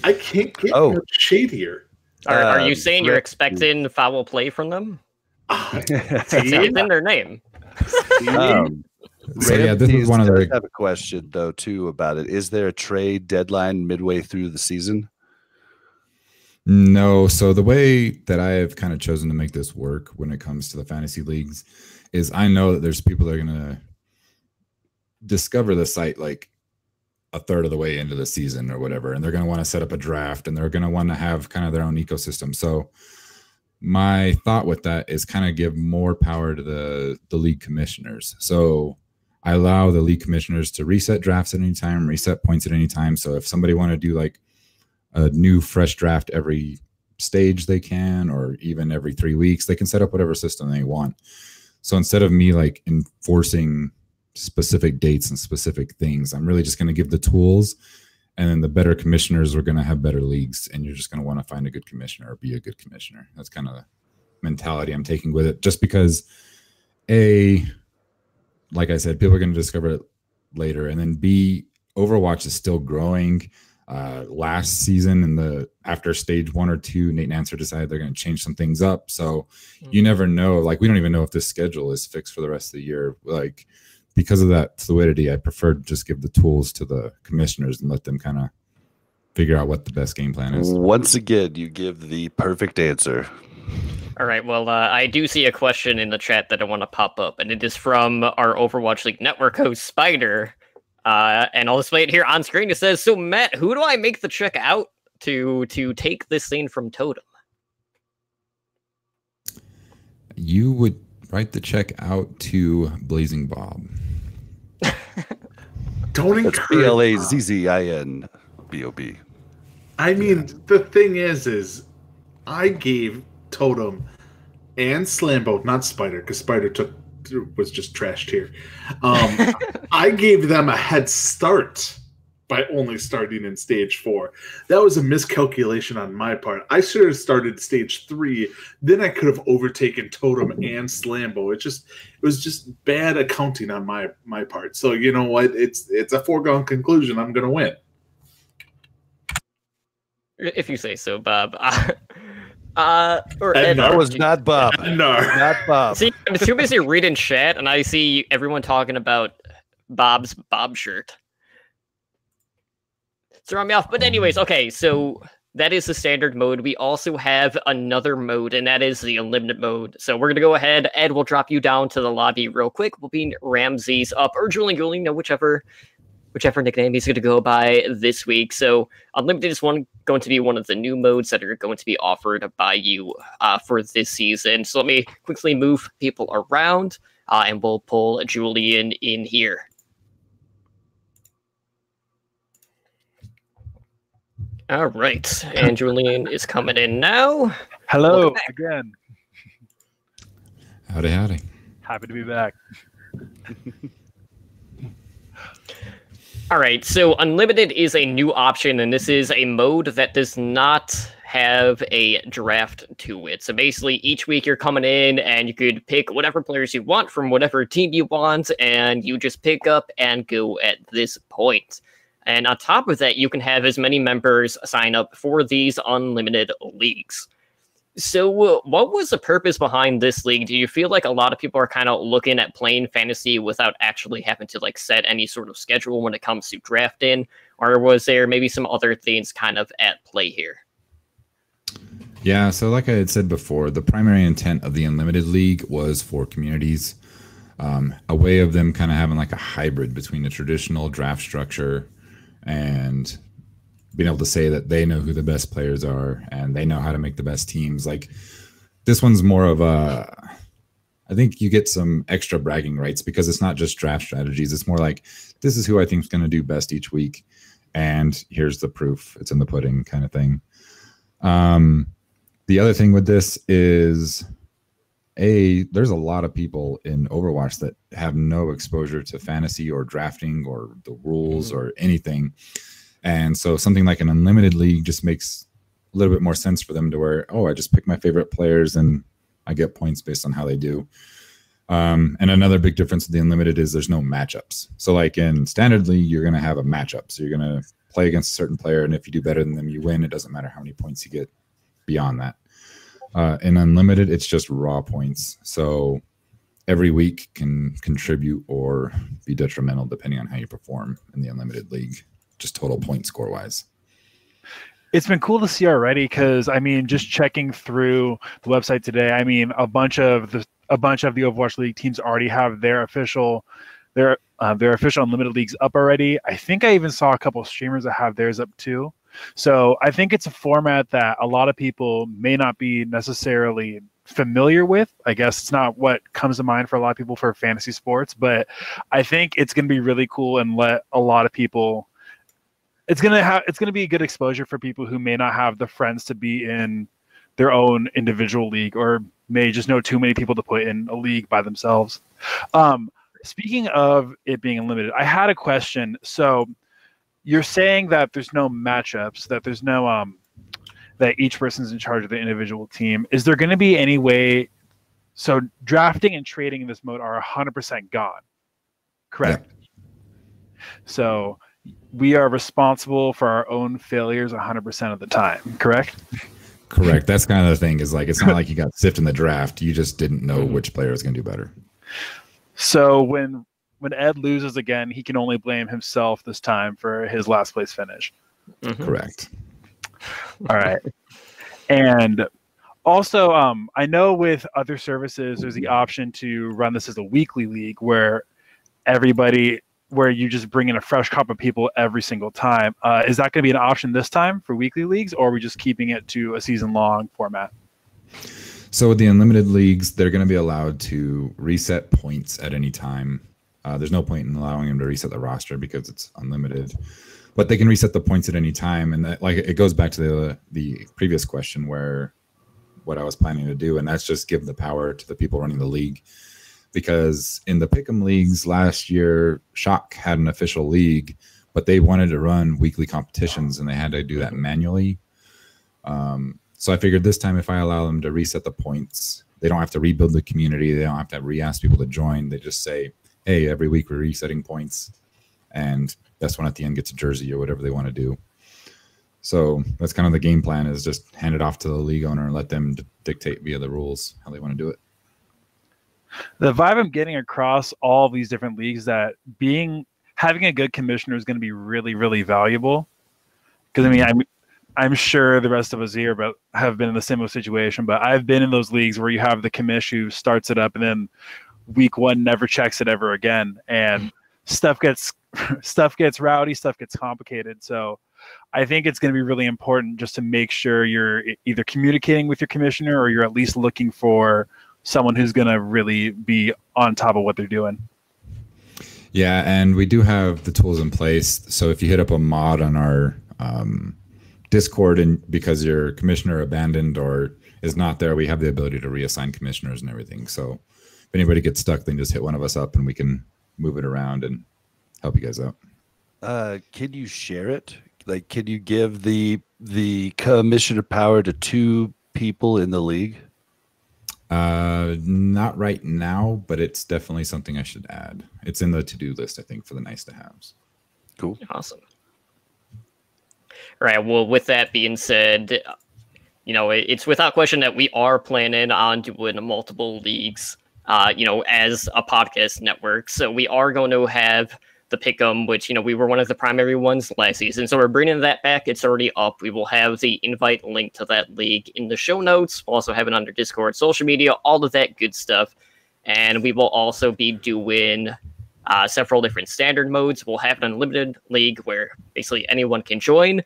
I can't get much shade here. Are you saying you're expecting foul play from them? It's in their name. So yeah, this is one of the. I have a question though too about it. Is there a trade deadline midway through the season? No. So the way that I have kind of chosen to make this work when it comes to the fantasy leagues is I know that there's people that are going to discover the site like a third of the way into the season or whatever, and they're going to want to set up a draft and they're going to want to have kind of their own ecosystem. So my thought with that is kind of give more power to the league commissioners. So I allow the league commissioners to reset drafts at any time, reset points at any time. So if somebody want to do like a new fresh draft every stage they can, or even every 3 weeks, they can set up whatever system they want. So instead of me like enforcing specific dates and specific things, I'm really just going to give the tools, and then the better commissioners are going to have better leagues, and you're just going to want to find a good commissioner or be a good commissioner. That's kind of the mentality I'm taking with it, just because like I said, people are going to discover it later, and then B, Overwatch is still growing. Last season after stage 1 or 2, Nate and Answer decided they're going to change some things up. So you never know. Like, we don't even know if this schedule is fixed for the rest of the year. Like, because of that fluidity, I prefer to just give the tools to the commissioners and let them kind of figure out what the best game plan is. Once again, you give the perfect answer. All right. Well, I do see a question in the chat that I want to pop up, and it is from our Overwatch League Network host, Spider. And I'll display it here on screen. It says, so Matt, who do I make the check out to take this thing from Totem? You would write the check out to Blazing Bob. Don't That's encourage BLAZZINBOB. I mean, the thing is I gave Totem and Slambo, not Spider, because Spider was just trashed here. I gave them a head start by only starting in stage 4. That was a miscalculation on my part. I should have started stage 3. Then I could have overtaken Totem and Slambo. It was just bad accounting on my part. So you know what? It's a foregone conclusion. I'm going to win. If you say so, Bob. Or Ed, that was not Bob. No, not Bob. See, I'm too busy reading chat, and I see everyone talking about Bob's Bob shirt. Throw me off. But anyways, okay, so that is the standard mode. We also have another mode, and that is the unlimited mode. So we're going to go ahead. Ed will drop you down to the lobby real quick. We'll be Ramses up, or Julian, you know, whichever nickname he's going to go by this week. So unlimited is going to be one of the new modes that are going to be offered by you for this season. So let me quickly move people around, and we'll pull Julian in here. All right, and Julian is coming in now. Hello again. Howdy, howdy. Happy to be back. All right, so Unlimited is a new option, and this is a mode that does not have a draft to it. So basically, each week you're coming in, and you could pick whatever players you want from whatever team you want, and you just pick up and go at this point. And on top of that, you can have as many members sign up for these unlimited leagues. So what was the purpose behind this league? Do you feel like a lot of people are kind of looking at playing fantasy without actually having to like set any sort of schedule when it comes to drafting? Or was there maybe some other things kind of at play here? Yeah, so like I had said before, the primary intent of the Unlimited League was for communities, a way of them kind of having like a hybrid between the traditional draft structure and being able to say that they know who the best players are and they know how to make the best teams. Like this one's more of a, I think you get some extra bragging rights because it's not just draft strategies. It's more like, this is who I think is going to do best each week. And here's the proof. It's in the pudding kind of thing. The other thing with this is there's a lot of people in Overwatch that have no exposure to fantasy or drafting or the rules or anything. And so something like an unlimited league just makes a little bit more sense for them to where, oh, I just pick my favorite players and I get points based on how they do. And another big difference with the unlimited is there's no matchups. So like in standard league, you're going to have a matchup. So you're going to play against a certain player, and if you do better than them, you win. It doesn't matter how many points you get beyond that. In unlimited, it's just raw points. So every week can contribute or be detrimental depending on how you perform in the unlimited league, just total point score wise. It's been cool to see already because, I mean, just checking through the website today, I mean, a bunch of the Overwatch League teams already have their official unlimited leagues up already. I think I even saw a couple of streamers that have theirs up too. So I think it's a format that a lot of people may not be necessarily familiar with. I guess it's not what comes to mind for a lot of people for fantasy sports, but I think it's going to be really cool and let a lot of people. It's going to be a good exposure for people who may not have the friends to be in their own individual league or may just know too many people to put in a league by themselves. Speaking of it being unlimited, I had a question. So you're saying that there's no matchups, that there's no that each person's in charge of the individual team. Is there going to be any way? So drafting and trading in this mode are 100% gone, correct? Yeah. So we are responsible for our own failures 100% of the time, correct? Correct. That's kind of the thing, is like, it's not like you got sift in the draft. You just didn't know which player was going to do better. So when Ed loses again, he can only blame himself this time for his last place finish. Mm-hmm. Correct. All right. And also, I know with other services, there's the option to run this as a weekly league where you just bring in a fresh crop of people every single time. Is that going to be an option this time for weekly leagues, or are we just keeping it to a season-long format? So with the unlimited leagues, they're going to be allowed to reset points at any time. There's no point in allowing them to reset the roster because it's unlimited. But they can reset the points at any time, and that, like, it goes back to the previous question where what I was planning to do, and that's just give the power to the people running the league. Because in the Pick'em leagues last year, Shock had an official league, but they wanted to run weekly competitions, and they had to do that manually. So I figured this time, if I allow them to reset the points, they don't have to rebuild the community. They don't have to re-ask people to join. They just say, hey, every week we're resetting points, and best one at the end gets a jersey or whatever they want to do. So that's kind of the game plan, is just hand it off to the league owner and let them dictate via the rules how they want to do it. The vibe I'm getting across all these different leagues that having a good commissioner is going to be really, really valuable. Because I mean, I'm sure the rest of us here have been in the similar situation, but I've been in those leagues where you have the commish who starts it up and then week one never checks it ever again, and stuff gets rowdy, stuff gets complicated. So I think it's going to be really important just to make sure you're either communicating with your commissioner or you're at least looking for someone who's going to really be on top of what they're doing. Yeah, and we do have the tools in place. So if you hit up a mod on our Discord, and because your commissioner abandoned or is not there, we have the ability to reassign commissioners and everything. So if anybody gets stuck, then just hit one of us up and we can move it around and help you guys out. Can you share it? Like, can you give the commissioner power to 2 people in the league? Not right now, but it's definitely something I should add. It's in the to-do list, I think, for the nice to haves. Cool. Awesome. All right. Well, with that being said, it's without question that we are planning on doing multiple leagues, as a podcast network. So we are going to have the Pick'em, which, we were one of the primary ones last season. So we're bringing that back. It's already up. We will have the invite link to that league in the show notes. We'll also have it under Discord, social media, all of that good stuff. And we will also be doing several different standard modes. We'll have an unlimited league where basically anyone can join.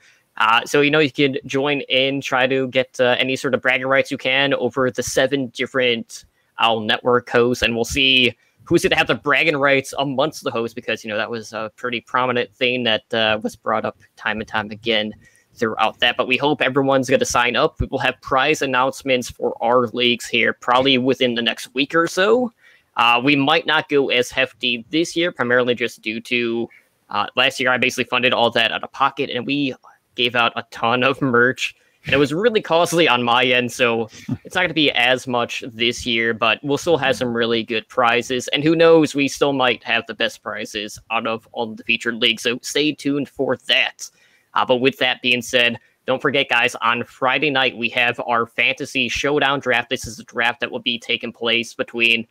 So, you can join in, try to get any sort of bragging rights you can over the 7 different network hosts, and we'll see who's going to have the bragging rights amongst the hosts, because, that was a pretty prominent thing that was brought up time and time again throughout that. But we hope everyone's going to sign up. We will have prize announcements for our leagues here probably within the next week or so. We might not go as hefty this year, primarily just due to last year I basically funded all that out of pocket, and we gave out a ton of merch And it was really costly on my end, so it's not going to be as much this year, but we'll still have some really good prizes. And who knows, we still might have the best prizes out of all of the featured leagues, so stay tuned for that. But with that being said, don't forget, guys, on Friday night, we have our Fantasy Showdown draft. This is a draft that will be taking place between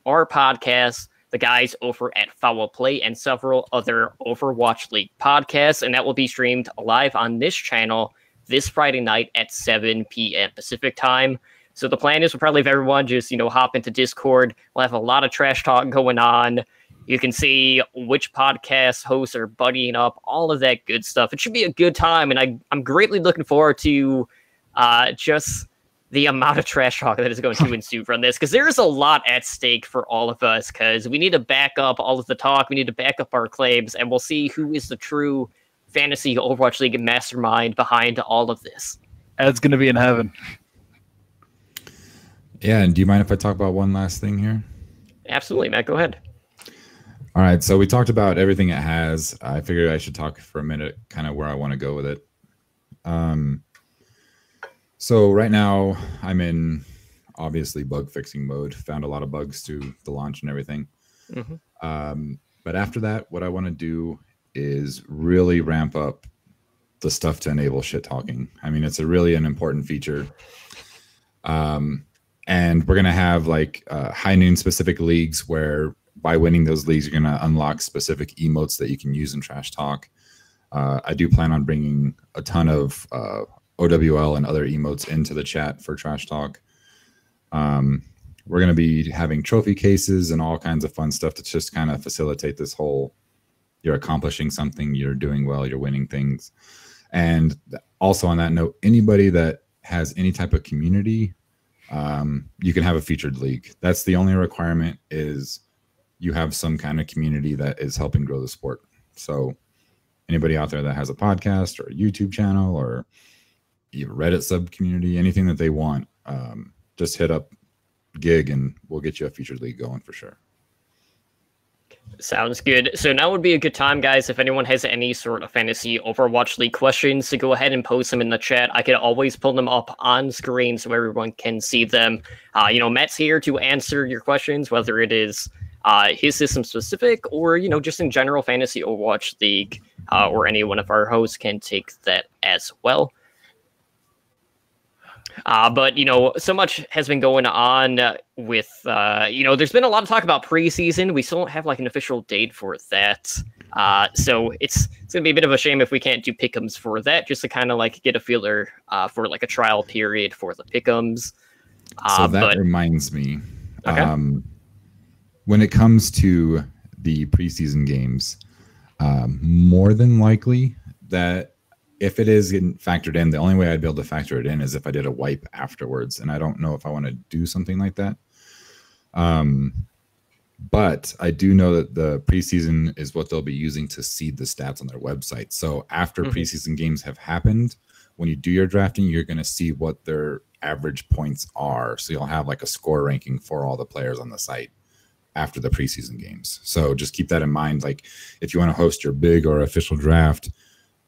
our podcast, the guys over at Foul Play, and several other Overwatch League podcasts, and that will be streamed live on this channel this Friday night at 7 p.m. Pacific time. So the plan is we'll probably have everyone just, hop into Discord. We'll have a lot of trash talk going on. You can see which podcast hosts are buddying up, all of that good stuff. It should be a good time, and I'm greatly looking forward to just the amount of trash talk that is going to ensue from this, because there is a lot at stake for all of us, because we need to back up all of the talk. We need to back up our claims, and we'll see who is the true Fantasy Overwatch League mastermind behind all of this. Ed's going to be in heaven. Yeah, and do you mind if I talk about one last thing here? Absolutely, Matt. Go ahead. All right, so we talked about everything it has. I figured I should talk for a minute kind of where I want to go with it. So right now I'm in obviously bug fixing mode. Found a lot of bugs to the launch and everything. But after that, what I want to do is really ramp up the stuff to enable shit talking. I mean, it's really an important feature. And we're going to have like high noon specific leagues where by winning those leagues, you're going to unlock specific emotes that you can use in trash talk. I do plan on bringing a ton of OWL and other emotes into the chat for trash talk. We're going to be having trophy cases and all kinds of fun stuff to just kind of facilitate this whole, you're accomplishing something, you're doing well, you're winning things. And also on that note, anybody that has any type of community, you can have a featured league. That's the only requirement, is you have some kind of community that is helping grow the sport. So anybody out there that has a podcast or a YouTube channel or even Reddit sub community, anything that they want, just hit up Gig and we'll get you a featured league going for sure. Sounds good. So now would be a good time, guys, if anyone has any sort of Fantasy Overwatch League questions, to go ahead and post them in the chat. I could always pull them up on screen so everyone can see them. Matt's here to answer your questions, whether it is his system specific or, just in general Fantasy Overwatch League, or any one of our hosts can take that as well. But, so much has been going on with, there's been a lot of talk about preseason. We still don't have like an official date for that. So it's going to be a bit of a shame if we can't do pick'ems for that, just to kind of like get a feeler for like a trial period for the pick'ems. So that reminds me, okay. When it comes to the preseason games, more than likely that if it is getting factored in, the only way I'd be able to factor it in is if I did a wipe afterwards. And I don't know if I want to do something like that. But I do know that the preseason is what they'll be using to seed the stats on their website. So after preseason games have happened, when you do your drafting, you're going to see what their average points are. So you'll have like a score ranking for all the players on the site after the preseason games. So just keep that in mind. Like if you want to host your big or official draft,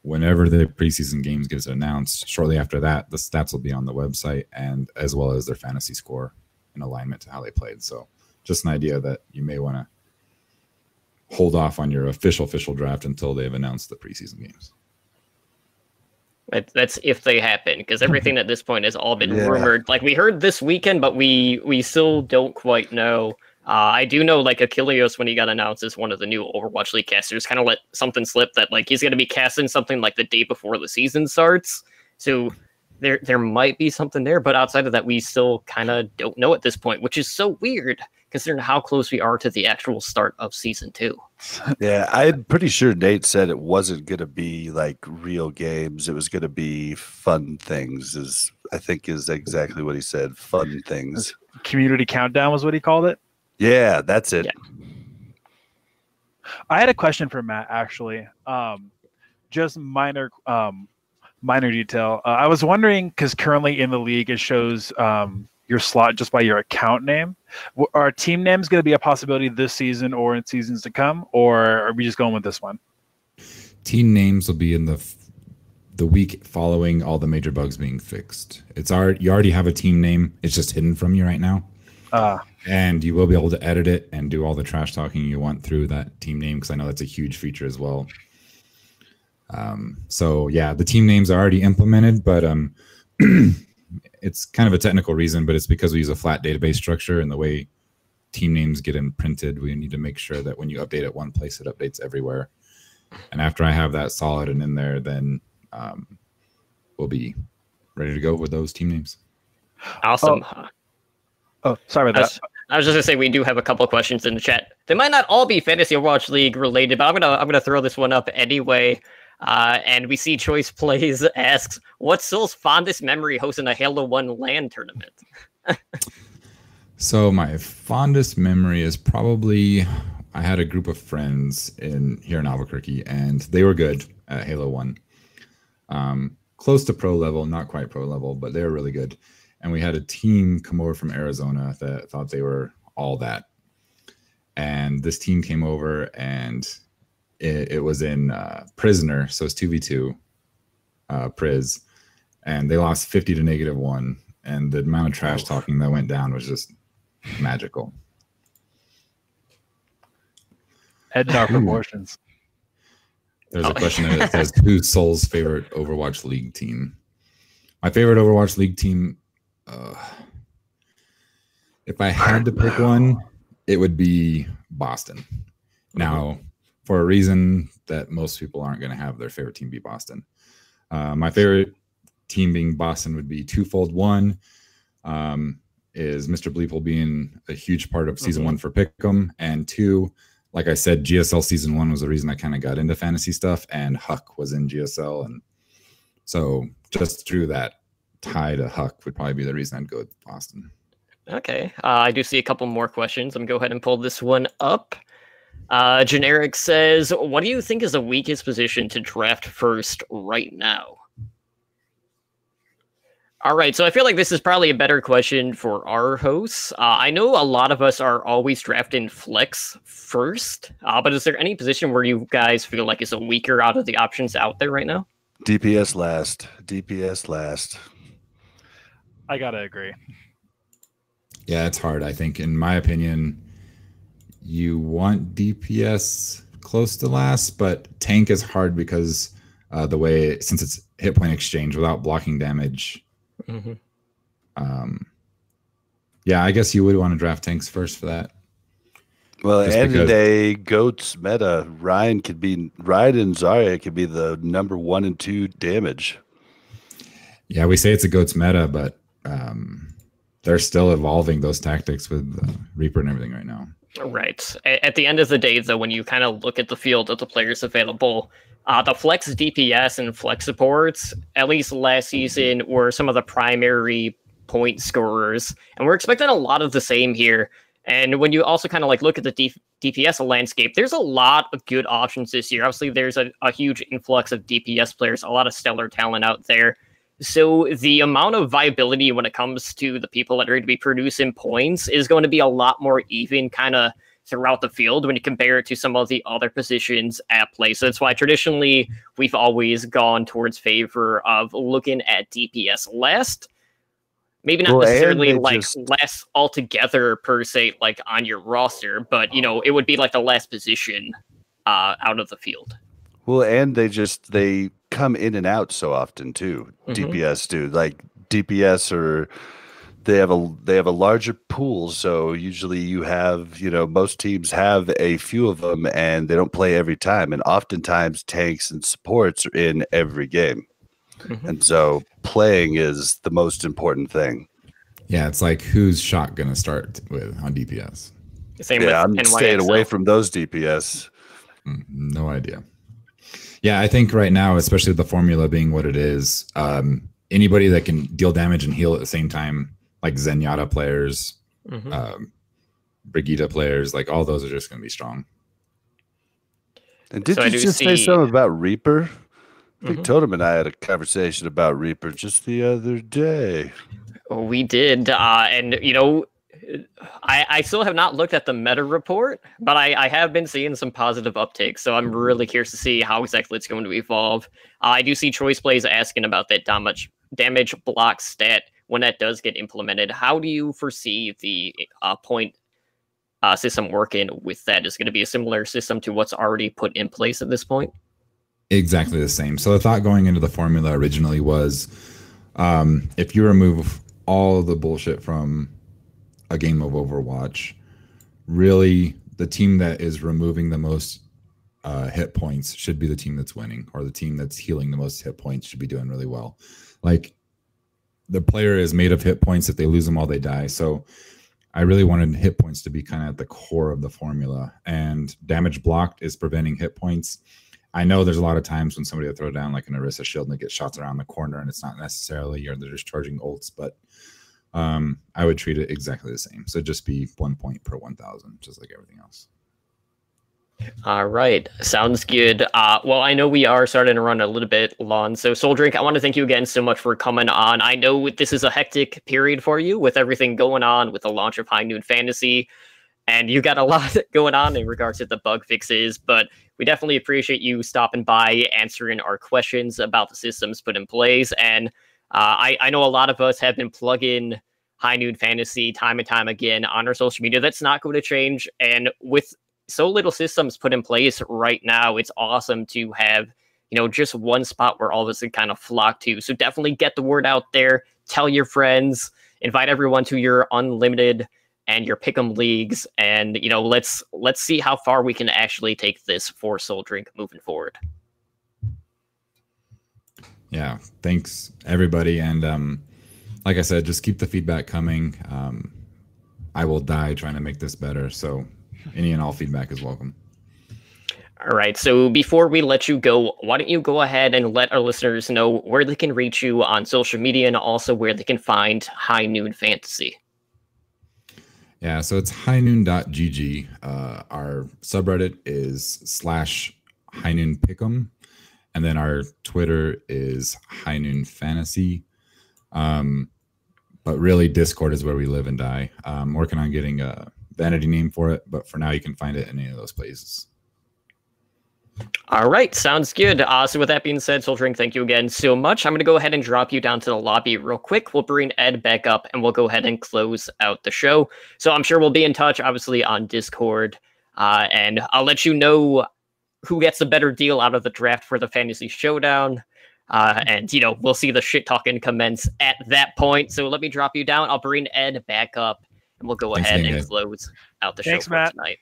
whenever the preseason games gets announced, shortly after that, the stats will be on the website, and as well as their fantasy score in alignment to how they played. So just an idea that you may want to hold off on your official draft until they've announced the preseason games. That's if they happen, because everything at this point has all been rumored. Like we heard this weekend, but we still don't quite know. I do know like Achilleos, when he got announced as one of the new Overwatch League casters, kind of let something slip that like he's going to be casting something like the day before the season starts. So there might be something there, but outside of that, we still kind of don't know at this point, which is so weird considering how close we are to the actual start of season 2. Yeah, I'm pretty sure Nate said it wasn't going to be like real games. It was going to be fun things, I think is exactly what he said. Fun things. Community countdown was what he called it. Yeah, that's it. Yeah. I had a question for Matt, actually. Just minor detail. I was wondering, because currently in the league, it shows your slot just by your account name. Are team names going to be a possibility this season or in seasons to come, or are we just going with this one? Team names will be in the week following all the major bugs being fixed. You already have a team name. It's just hidden from you right now. And you will be able to edit it and do all the trash talking you want through that team name, because I know that's a huge feature as well. So yeah, the team names are already implemented, but it's kind of a technical reason, but it's because we use a flat database structure, and the way team names get imprinted, we need to make sure that when you update it one place, it updates everywhere. And after I have that solid and in there, then we'll be ready to go with those team names. Awesome. Oh, sorry about that. I was just gonna say we do have a couple of questions in the chat. They might not all be Fantasy Overwatch League related, but I'm gonna throw this one up anyway. And we see Choice Plays asks, "What's Soul's fondest memory hosting a Halo 1 LAN tournament?" So my fondest memory is probably I had a group of friends here in Albuquerque, and they were good at Halo 1. Close to pro level, not quite pro level, but they were really good. And we had a team come over from Arizona that thought they were all that. And this team came over, and it was in Prisoner, so it's 2v2 Priz. And they lost 50 to -1. And the amount of trash talking that went down was just magical. Head in our proportions. There's a question that says, who's Soul's favorite Overwatch League team? My favorite Overwatch League team, if I had to pick one, it would be Boston. Now, for a reason that most people aren't going to have their favorite team be Boston. My favorite team being Boston would be twofold. One is Mr. Bleeple being a huge part of season 1 for Pick'em, and 2, like I said, GSL season 1 was the reason I kind of got into fantasy stuff, and Huck was in GSL, and so just through that tie to Huck would probably be the reason I'd go with Boston. Okay, I do see a couple more questions. I'm gonna go ahead and pull this one up. Generic says, "What do you think is the weakest position to draft first right now?" All right, so I feel like this is probably a better question for our hosts. I know a lot of us are always drafting flex first, but is there any position where you guys feel like is a weaker out of the options out there right now? DPS last. DPS last. I gotta agree. Yeah, it's hard. I think, in my opinion, you want DPS close to last, but tank is hard because since it's hit point exchange without blocking damage. Yeah, I guess you would want to draft tanks first for that. Well, at the end of the day, GOAT's meta, Ryan and Zarya could be the number 1 and 2 damage. Yeah, we say it's a GOAT's meta, but they're still evolving those tactics with Reaper and everything right now. Right. At the end of the day, though, when you kind of look at the field of the players available, the flex DPS and flex supports, at least last season, were some of the primary point scorers. And we're expecting a lot of the same here. And when you also kind of like look at the DPS landscape, there's a lot of good options this year. Obviously, there's a huge influx of DPS players, a lot of stellar talent out there. So the amount of viability when it comes to the people that are going to be producing points is going to be a lot more even kind of throughout the field when you compare it to some of the other positions at play. So that's why traditionally we've always gone towards favor of looking at DPS last. Maybe not necessarily like less altogether per se, like on your roster, but you know, it would be like the last position out of the field. Well, and they come in and out so often too. DPS do, like DPS, or they have a larger pool, so usually you have, most teams have a few of them, and they don't play every time, and oftentimes tanks and supports are in every game. And so playing is the most important thing. Yeah, it's like who's shot gonna start with on DPS? Same with I'm staying away from those DPS. No idea. Yeah, I think right now, especially with the formula being what it is, anybody that can deal damage and heal at the same time, like Zenyatta players, Brigitte players, like all those are just going to be strong. And did you just say something about Reaper? I think Totem and I had a conversation about Reaper just the other day. We did, and I still have not looked at the meta report, but I have been seeing some positive uptake, so I'm really curious to see how exactly it's going to evolve. I do see Choice Plays asking about that damage block stat when that does get implemented. How do you foresee the point system working with that? Is it going to be a similar system to what's already put in place at this point? Exactly the same. So the thought going into the formula originally was, if you remove all the bullshit from a game of Overwatch, really the team that is removing the most hit points should be the team that's winning, or the team that's healing the most hit points should be doing really well. Like, the player is made of hit points. If they lose them all, they die. So I really wanted hit points to be kind of at the core of the formula, and damage blocked is preventing hit points. I know there's a lot of times when somebody will throw down like an Orisa shield and they get shots around the corner, and it's not necessarily, or they're just charging ults, but I would treat it exactly the same. So just be 1 point per 1,000, just like everything else. All right, sounds good. Well, I know we are starting to run a little bit long, so SoulDrink, I want to thank you again so much for coming on. I know this is a hectic period for you with everything going on with the launch of High Noon Fantasy, and you got a lot going on in regards to the bug fixes, but we definitely appreciate you stopping by, answering our questions about the systems put in place. And I know a lot of us have been plugging High Noon Fantasy time and time again on our social media. That's not going to change. And with so little systems put in place right now, it's awesome to have, just one spot where all of us can kind of flock to. So definitely get the word out there, tell your friends, invite everyone to your unlimited and your pick'em leagues, and let's see how far we can actually take this for SoulDrink moving forward. Yeah, thanks everybody, and like I said, just keep the feedback coming. I will die trying to make this better, so any and all feedback is welcome. All right, so before we let you go, why don't you go ahead and let our listeners know where they can reach you on social media, and also where they can find High Noon Fantasy. Yeah, so it's highnoon.gg. Our subreddit is /HighNoonPick'em, and then our Twitter is High Noon Fantasy. But really, Discord is where we live and die. I'm working on getting a vanity name for it, but for now, you can find it in any of those places. All right, sounds good. So with that being said, SoulDrink, thank you again so much. I'm going to go ahead and drop you down to the lobby real quick. We'll bring Ed back up, and we'll go ahead and close out the show. So I'm sure we'll be in touch, obviously, on Discord, and I'll let you know who gets a better deal out of the draft for the Fantasy Showdown. And, we'll see the shit talking commence at that point. So let me drop you down. I'll bring Ed back up, and we'll go ahead and close out the show for tonight.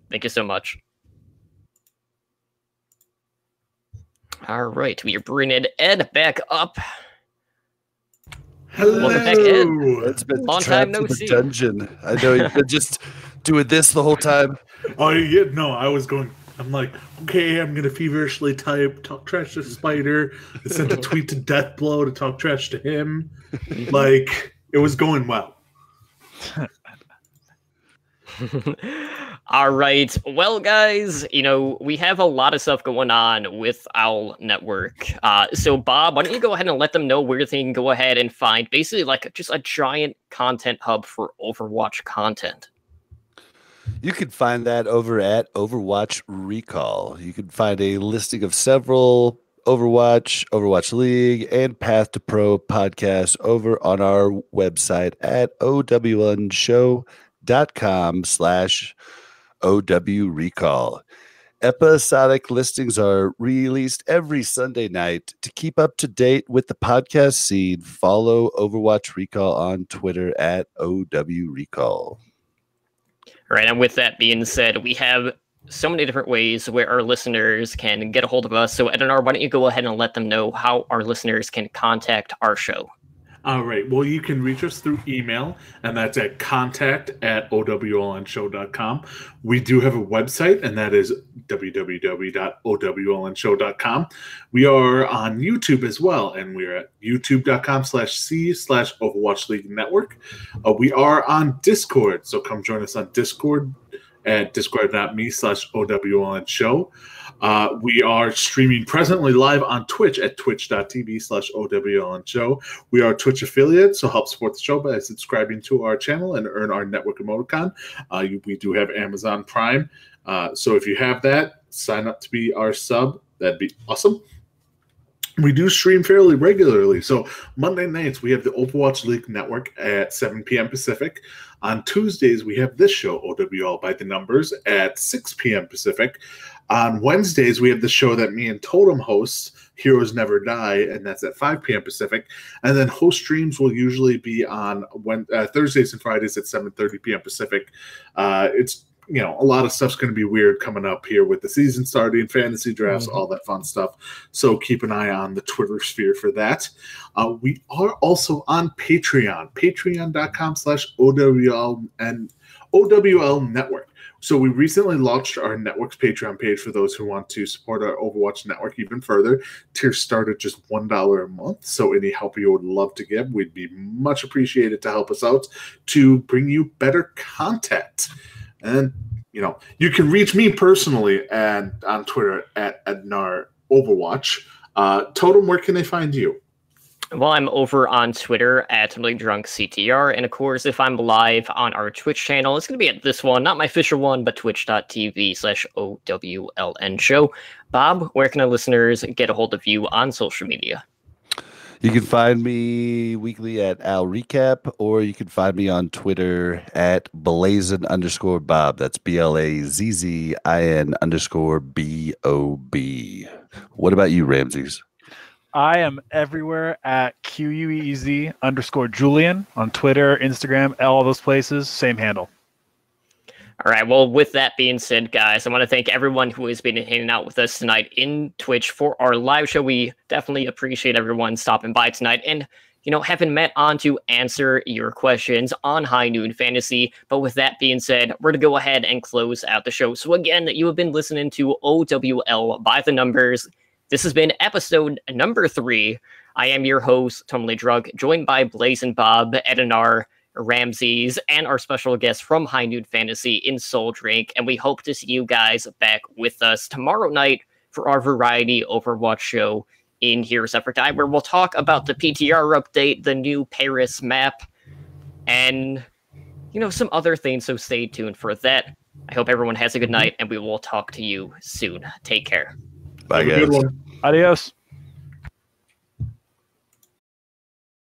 Thank you so much. All right, we are bringing Ed back up. Hello. Welcome back, Ed. It's been long time no in the see. Dungeon. I know you've been just doing this the whole time. Oh, yeah, no, I was going. I'm like, okay, I'm gonna feverishly talk trash to Spider. I sent a tweet to Deathblow to talk trash to him. Like, it was going well. All right. Well, guys, we have a lot of stuff going on with Owl Network. So, Bob, why don't you go ahead and let them know where they can go ahead and find basically like just a giant content hub for Overwatch content? You can find that over at Overwatch Recall. You can find a listing of several Overwatch League, and Path to Pro podcasts over on our website at owln.com/OW Recall. Episodic listings are released every Sunday night. To keep up to date with the podcast scene, follow Overwatch Recall on Twitter at OW Recall. All right, and with that being said, we have so many different ways where our listeners can get a hold of us. So, Edinar, why don't you go ahead and let them know how our listeners can contact our show? All right. Well, you can reach us through email, and that's at contact@owlnshow.com. We do have a website, and that is www.owlnshow.com. We are on YouTube as well, and we're at youtube.com/c/Overwatch League Network. We are on Discord, so come join us on Discord at discord.me/OWLNshow. We are streaming presently live on Twitch at twitch.tv/OWLN show. We are a Twitch affiliate, so help support the show by subscribing to our channel and earn our network emoticon. We do have Amazon Prime, so if you have that, sign up to be our sub. That'd be awesome. We do stream fairly regularly. So Monday nights, we have the Overwatch League Network at 7 p.m. Pacific. On Tuesdays, we have this show, OWL by the Numbers, at 6 p.m. Pacific. On Wednesdays, we have the show that me and Totem host, Heroes Never Die, and that's at 5 p.m. Pacific. And then host streams will usually be on Thursdays and Fridays at 7:30 p.m. Pacific. It's a lot of stuff's going to be weird coming up here with the season starting, fantasy drafts, all that fun stuff. So keep an eye on the Twitter sphere for that. We are also on Patreon, patreon.com/OWL and OWL Network. So we recently launched our network's Patreon page for those who want to support our Overwatch network even further. Tiers start at just $1 a month. So any help you would love to give, we'd be much appreciated to help us out to bring you better content. And, you can reach me personally and on Twitter at Ednar Overwatch. Totem, where can they find you? Well, I'm over on Twitter at Really Drunk CTR. And of course, if I'm live on our Twitch channel, it's going to be at this one, not my official one, but twitch.tv/OWLN show. Bob, where can our listeners get a hold of you on social media? You can find me weekly at Al Recap, or you can find me on Twitter at Blazin_Bob. That's BLAZZIN_BOB. What about you, Ramses? I am everywhere at QUEZ_Julian on Twitter, Instagram, all those places. Same handle. All right. Well, with that being said, guys, I want to thank everyone who has been hanging out with us tonight in Twitch for our live show. We definitely appreciate everyone stopping by tonight and, having Matt on to answer your questions on High Noon Fantasy. But with that being said, we're going to go ahead and close out the show. So again, you have been listening to OWL by the Numbers. This has been episode number 3. I am your host, Totally Drunk, joined by Blazin' Bob, Edinar, Ramses, and our special guest from High Noon Fantasy in Soul Drink. And we hope to see you guys back with us tomorrow night for our Variety Overwatch show in Heroes Never Die, where we'll talk about the PTR update, the new Paris map, and, some other things. So stay tuned for that. I hope everyone has a good night, and we will talk to you soon. Take care. Bye, guys. Adios.